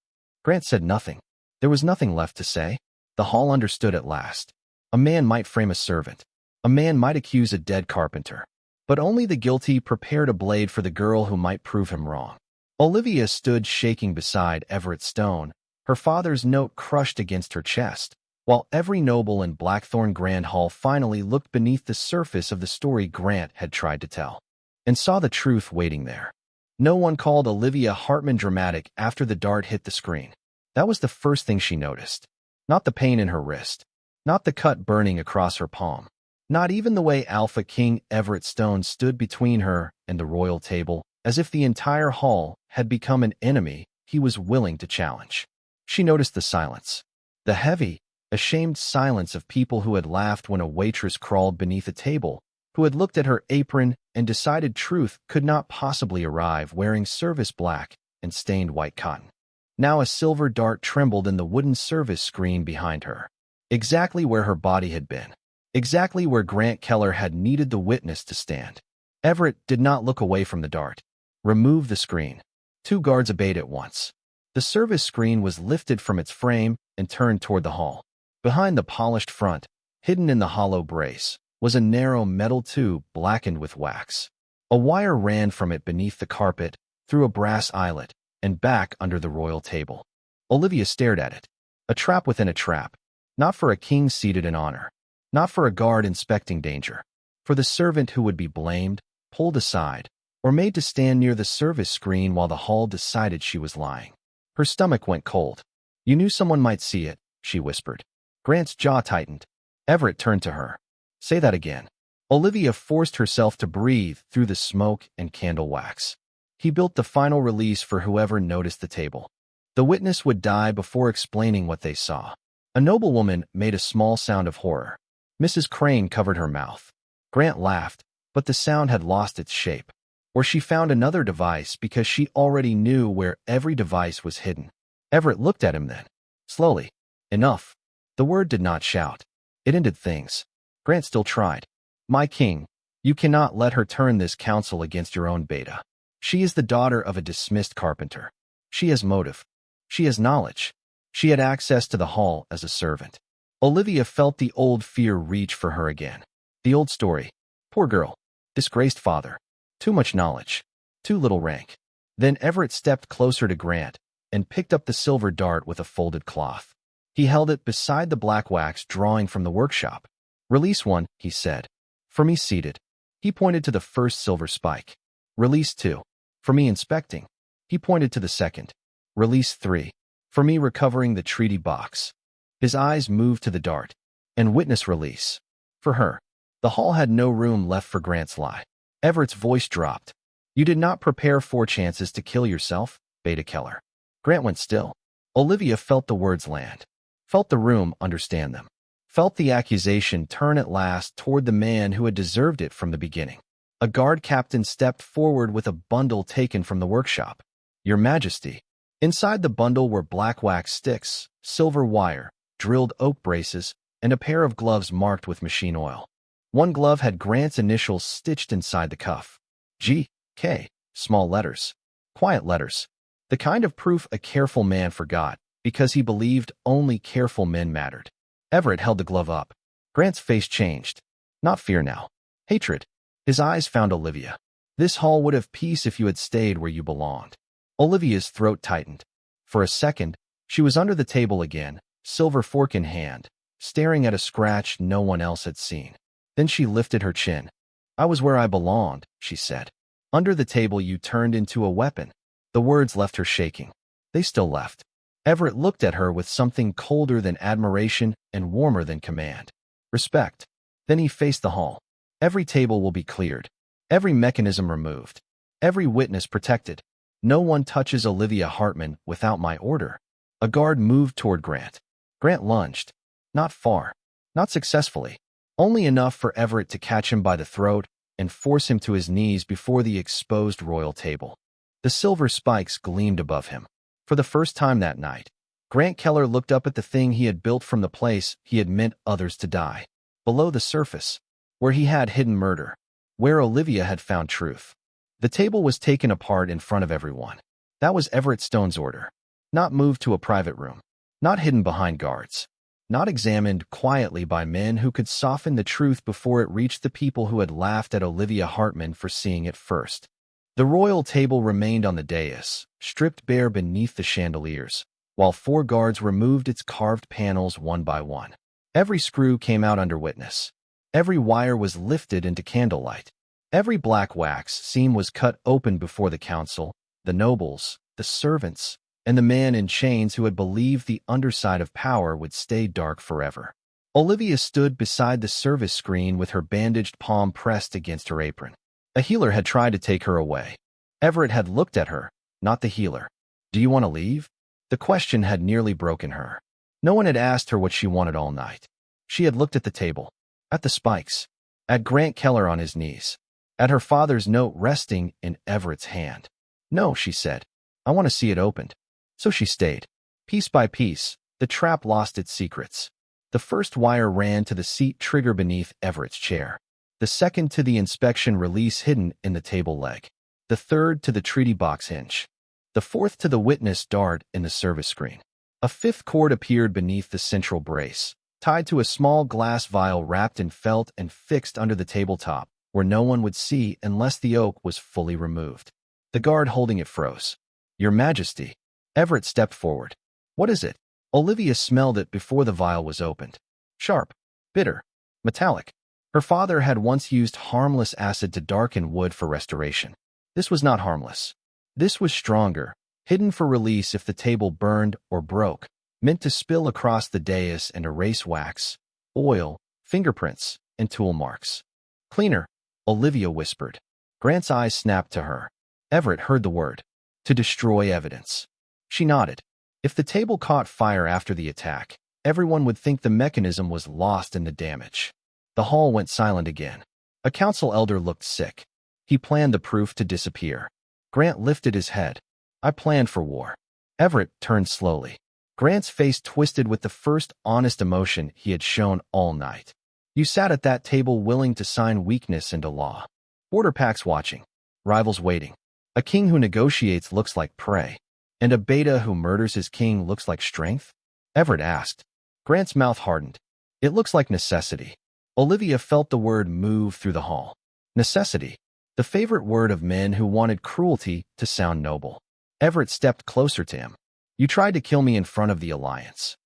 Grant said nothing. There was nothing left to say. The hall understood at last. A man might frame a servant. A man might accuse a dead carpenter. But only the guilty prepared a blade for the girl who might prove him wrong. Olivia stood shaking beside Everett Stone, her father's note crushed against her chest, while every noble in Blackthorn Grand Hall finally looked beneath the surface of the story Grant had tried to tell, and saw the truth waiting there. No one called Olivia Hartman dramatic after the dart hit the screen. That was the first thing she noticed. Not the pain in her wrist, not the cut burning across her palm, not even the way Alpha King Everett Stone stood between her and the royal table, as if the entire hall had become an enemy he was willing to challenge. She noticed the silence. The heavy, ashamed silence of people who had laughed when a waitress crawled beneath a table, who had looked at her apron and decided truth could not possibly arrive wearing service black and stained white cotton. Now a silver dart trembled in the wooden service screen behind her, exactly where her body had been, exactly where Grant Keller had needed the witness to stand. Everett did not look away from the dart. Remove the screen. 2 guards obeyed at once. The service screen was lifted from its frame and turned toward the hall. Behind the polished front, hidden in the hollow brace, was a narrow metal tube blackened with wax. A wire ran from it beneath the carpet, through a brass eyelet, and back under the royal table. Olivia stared at it. A trap within a trap. Not for a king seated in honor. Not for a guard inspecting danger. For the servant who would be blamed, pulled aside, or made to stand near the service screen while the hall decided she was lying. Her stomach went cold. You knew someone might see it, she whispered. Grant's jaw tightened. Everett turned to her. Say that again. Olivia forced herself to breathe through the smoke and candle wax. He built the final release for whoever noticed the table. The witness would die before explaining what they saw. A noblewoman made a small sound of horror. Mrs. Crane covered her mouth. Grant laughed, but the sound had lost its shape. Or she found another device because she already knew where every device was hidden. Everett looked at him then. Slowly. Enough. The word did not shout. It ended things. Grant still tried. My king, you cannot let her turn this council against your own beta. She is the daughter of a dismissed carpenter. She has motive. She has knowledge. She had access to the hall as a servant. Olivia felt the old fear reach for her again. The old story. Poor girl. Disgraced father. Too much knowledge. Too little rank. Then Everett stepped closer to Grant and picked up the silver dart with a folded cloth. He held it beside the black wax drawing from the workshop. Release 1, he said. For me seated. He pointed to the first silver spike. Release 2. For me inspecting. He pointed to the second. Release 3. For me recovering the treaty box. His eyes moved to the dart. And witness release. For her. The hall had no room left for Grant's lie. Everett's voice dropped. You did not prepare 4 chances to kill yourself, Beta Keller. Grant went still. Olivia felt the words land. Felt the room understand them. Felt the accusation turn at last toward the man who had deserved it from the beginning. A guard captain stepped forward with a bundle taken from the workshop. Your Majesty. Inside the bundle were black wax sticks, silver wire, drilled oak braces, and a pair of gloves marked with machine oil. One glove had Grant's initials stitched inside the cuff. G.K. Small letters. Quiet letters. The kind of proof a careful man forgot, because he believed only careful men mattered. Everett held the glove up. Grant's face changed. Not fear now. Hatred. His eyes found Olivia. This hall would have peace if you had stayed where you belonged. Olivia's throat tightened. For a second, she was under the table again, silver fork in hand, staring at a scratch no one else had seen. Then she lifted her chin. I was where I belonged, she said. Under the table you turned into a weapon. The words left her shaking. They still left. Everett looked at her with something colder than admiration and warmer than command. Respect. Then he faced the hall. Every table will be cleared. Every mechanism removed. Every witness protected. No one touches Olivia Hartman without my order. A guard moved toward Grant. Grant lunged. Not far. Not successfully. Only enough for Everett to catch him by the throat and force him to his knees before the exposed royal table. The silver spikes gleamed above him. For the first time that night, Grant Keller looked up at the thing he had built from the place he had meant others to die. Below the surface, where he had hidden murder, where Olivia had found truth. The table was taken apart in front of everyone. That was Everett Stone's order. Not moved to a private room. Not hidden behind guards. Not examined quietly by men who could soften the truth before it reached the people who had laughed at Olivia Hartman for seeing it first. The royal table remained on the dais, stripped bare beneath the chandeliers, while 4 guards removed its carved panels one by one. Every screw came out under witness. Every wire was lifted into candlelight. Every black wax seam was cut open before the council, the nobles, the servants, and the man in chains who had believed the underside of power would stay dark forever. Olivia stood beside the service screen with her bandaged palm pressed against her apron. A healer had tried to take her away. Everett had looked at her, not the healer. "Do you want to leave?" The question had nearly broken her. No one had asked her what she wanted all night. She had looked at the table, at the spikes, at Grant Keller on his knees, at her father's note resting in Everett's hand. "No," she said. "I want to see it opened." So she stayed. Piece by piece, the trap lost its secrets. The first wire ran to the seat trigger beneath Everett's chair. The second to the inspection release hidden in the table leg. The third to the treaty box hinge. The fourth to the witness dart in the service screen. A fifth cord appeared beneath the central brace, tied to a small glass vial wrapped in felt and fixed under the tabletop, where no one would see unless the oak was fully removed. The guard holding it froze. "Your Majesty." Everett stepped forward. "What is it?" Olivia smelled it before the vial was opened. Sharp, bitter, metallic. Her father had once used harmless acid to darken wood for restoration. This was not harmless. This was stronger, hidden for release if the table burned or broke, meant to spill across the dais and erase wax, oil, fingerprints, and tool marks. "Cleaner," Olivia whispered. Grant's eyes snapped to her. Everett heard the word. "To destroy evidence." She nodded. If the table caught fire after the attack, everyone would think the mechanism was lost in the damage. The hall went silent again. A council elder looked sick. He planned the proof to disappear. Grant lifted his head. "I planned for war." Everett turned slowly. Grant's face twisted with the first honest emotion he had shown all night. "You sat at that table willing to sign weakness into law. Border packs watching. Rivals waiting. A king who negotiates looks like prey. And a beta who murders his king looks like strength?" Everett asked. Grant's mouth hardened. "It looks like necessity." Olivia felt the word move through the hall. Necessity. The favorite word of men who wanted cruelty to sound noble. Everett stepped closer to him. "You tried to kill me in front of the Alliance."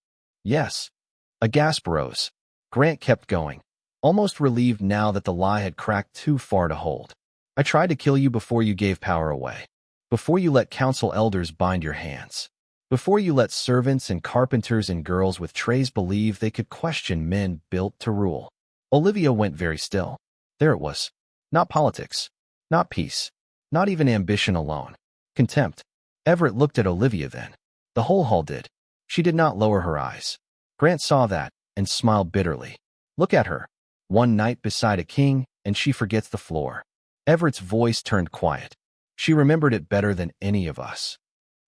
"Yes." A gasp rose. Grant kept going, almost relieved now that the lie had cracked too far to hold. "I tried to kill you before you gave power away. Before you let council elders bind your hands. Before you let servants and carpenters and girls with trays believe they could question men built to rule." Olivia went very still. There it was. Not politics. Not peace. Not even ambition alone. Contempt. Everett looked at Olivia then. The whole hall did. She did not lower her eyes. Grant saw that and smiled bitterly. Look at her. One night beside a king, and she forgets the floor. Everett's voice turned quiet. "She remembered it better than any of us."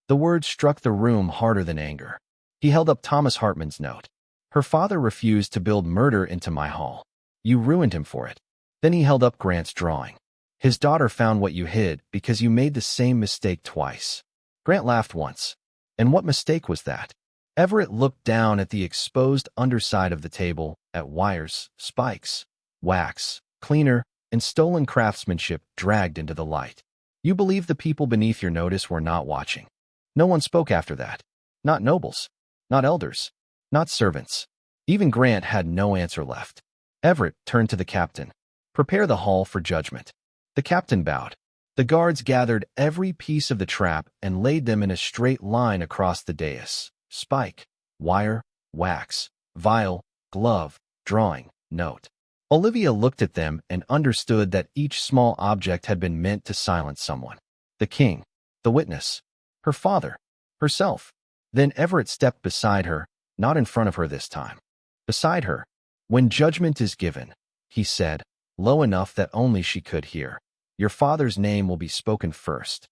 The words struck the room harder than anger. He held up Thomas Hartman's note. "Her father refused to build murder into my hall. You ruined him for it." Then he held up Grant's drawing. "His daughter found what you hid because you made the same mistake twice." Grant laughed once. "And what mistake was that?" Everett looked down at the exposed underside of the table, at wires, spikes, wax, cleaner, and stolen craftsmanship dragged into the light. "You believe the people beneath your notice were not watching." No one spoke after that. Not nobles. Not elders. Not servants. Even Grant had no answer left. Everett turned to the captain. "Prepare the hall for judgment." The captain bowed. The guards gathered every piece of the trap and laid them in a straight line across the dais. Spike, wire, wax, vial, glove, drawing, note. Olivia looked at them and understood that each small object had been meant to silence someone. The king, the witness, her father, herself. Then Everett stepped beside her, not in front of her this time. Beside her. "When judgment is given," he said, low enough that only she could hear, "your father's name will be spoken first."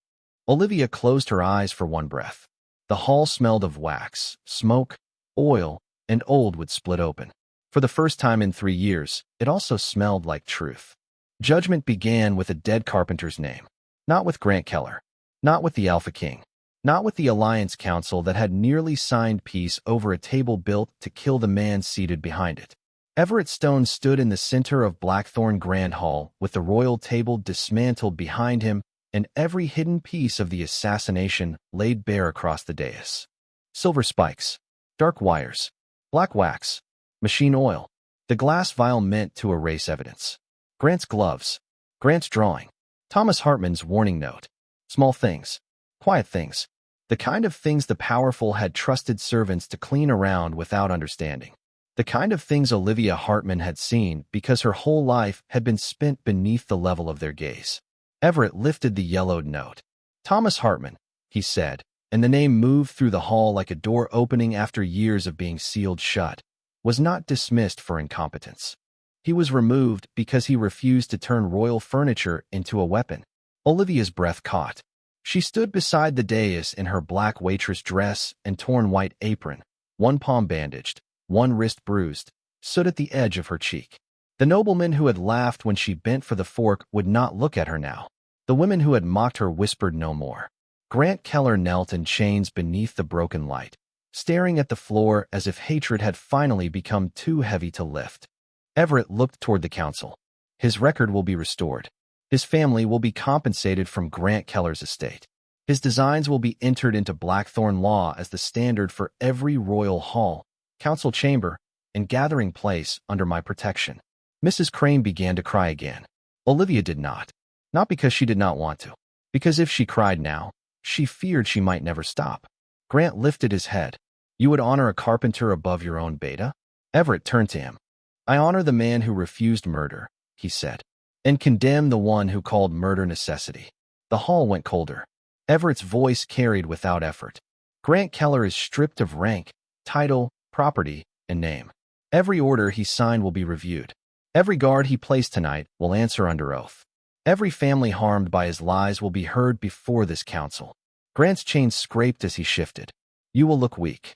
Olivia closed her eyes for one breath. The hall smelled of wax, smoke, oil, and old wood split open. For the first time in 3 years, it also smelled like truth. Judgment began with a dead carpenter's name. Not with Grant Keller. Not with the Alpha King. Not with the Alliance Council that had nearly signed peace over a table built to kill the man seated behind it. Everett Stone stood in the center of Blackthorn Grand Hall with the royal table dismantled behind him and every hidden piece of the assassination laid bare across the dais. silver spikes, dark wires, black wax, machine oil, the glass vial meant to erase evidence. Grant's gloves, Grant's drawing, Thomas Hartman's warning note. Small things, quiet things, the kind of things the powerful had trusted servants to clean around without understanding. The kind of things Olivia Hartman had seen because her whole life had been spent beneath the level of their gaze. Everett lifted the yellowed note. Thomas Hartman, he said, and the name moved through the hall like a door opening after years of being sealed shut, was not dismissed for incompetence. He was removed because he refused to turn royal furniture into a weapon. Olivia's breath caught. She stood beside the dais in her black waitress dress and torn white apron, one palm bandaged, one wrist bruised, stood at the edge of her cheek. The nobleman who had laughed when she bent for the fork would not look at her now. The women who had mocked her whispered no more. Grant Keller knelt in chains beneath the broken light, staring at the floor as if hatred had finally become too heavy to lift. Everett looked toward the council. His record will be restored. His family will be compensated from Grant Keller's estate. His designs will be entered into Blackthorn law as the standard for every royal hall, council chamber, and gathering place under my protection. Mrs. Crane began to cry again. Olivia did not. Not because she did not want to. Because if she cried now, she feared she might never stop. Grant lifted his head. You would honor a carpenter above your own beta? Everett turned to him. I honor the man who refused murder, he said, and condemn the one who called murder necessity. The hall went colder. Everett's voice carried without effort. Grant Keller is stripped of rank, title, property, and name. Every order he signed will be reviewed. Every guard he placed tonight will answer under oath. Every family harmed by his lies will be heard before this council. Grant's chains scraped as he shifted. You will look weak.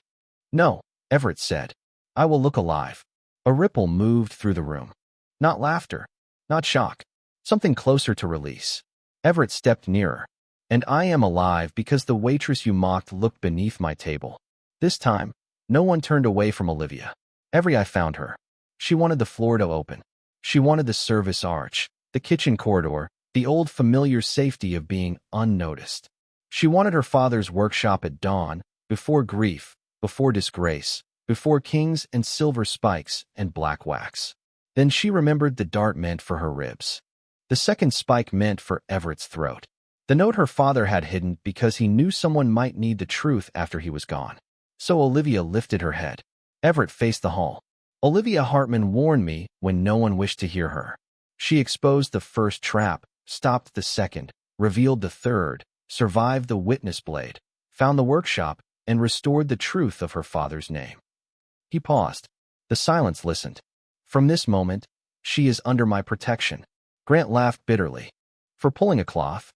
No, Everett said. I will look alive. A ripple moved through the room. Not laughter, not shock, something closer to release. Everett stepped nearer. And I am alive because the waitress you mocked looked beneath my table. This time, no one turned away from Olivia. Every eye found her. She wanted the floor to open. She wanted the service arch, the kitchen corridor, the old familiar safety of being unnoticed. She wanted her father's workshop at dawn, before grief, before disgrace, before kings and silver spikes and black wax. Then she remembered the dart meant for her ribs. The second spike meant for Everett's throat. The note her father had hidden because he knew someone might need the truth after he was gone. So Olivia lifted her head. Everett faced the hall. Olivia Hartman warned me when no one wished to hear her. She exposed the first trap, stopped the second, revealed the third, survived the witness blade, found the workshop, and restored the truth of her father's name. He paused. The silence listened. From this moment, she is under my protection. Grant laughed bitterly. For pulling a cloth?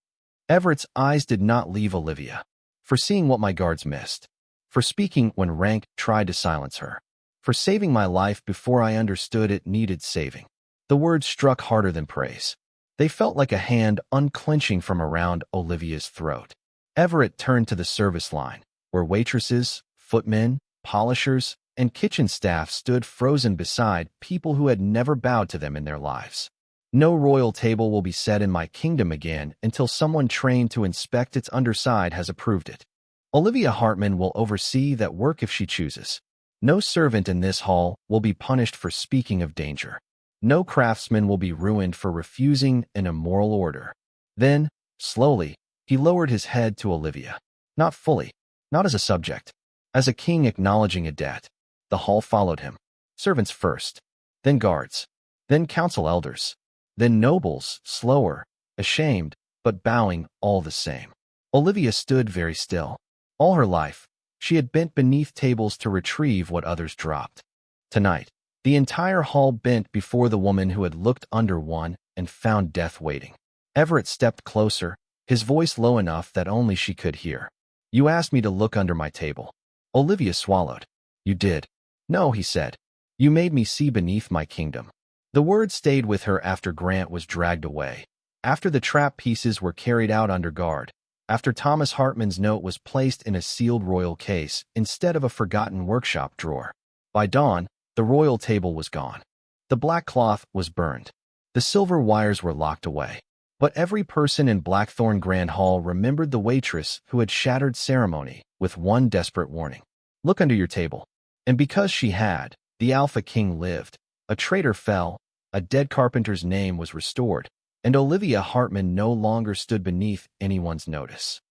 Everett's eyes did not leave Olivia. For seeing what my guards missed. For speaking when rank tried to silence her. For saving my life before I understood it needed saving. The words struck harder than praise. They felt like a hand unclenching from around Olivia's throat. Everett turned to the service line, where waitresses, footmen, polishers, and kitchen staff stood frozen beside people who had never bowed to them in their lives. No royal table will be set in my kingdom again until someone trained to inspect its underside has approved it. Olivia Hartman will oversee that work if she chooses. No servant in this hall will be punished for speaking of danger. No craftsman will be ruined for refusing an immoral order. Then, slowly, he lowered his head to Olivia. Not fully, not as a subject, as a king acknowledging a debt. The hall followed him. Servants first, then guards, then council elders, then nobles, slower, ashamed, but bowing all the same. Olivia stood very still. All her life, she had bent beneath tables to retrieve what others dropped. Tonight, the entire hall bent before the woman who had looked under one and found death waiting. Everett stepped closer, his voice low enough that only she could hear. You asked me to look under my table. Olivia swallowed. You did. No, he said. You made me see beneath my kingdom. The word stayed with her after Grant was dragged away, after the trap pieces were carried out under guard, after Thomas Hartman's note was placed in a sealed royal case instead of a forgotten workshop drawer. By dawn, the royal table was gone. The black cloth was burned. The silver wires were locked away. But every person in Blackthorn Grand Hall remembered the waitress who had shattered ceremony with one desperate warning. Look under your table. And because she had, the Alpha King lived. A traitor fell, a dead carpenter's name was restored, and Olivia Hartman no longer stood beneath anyone's notice.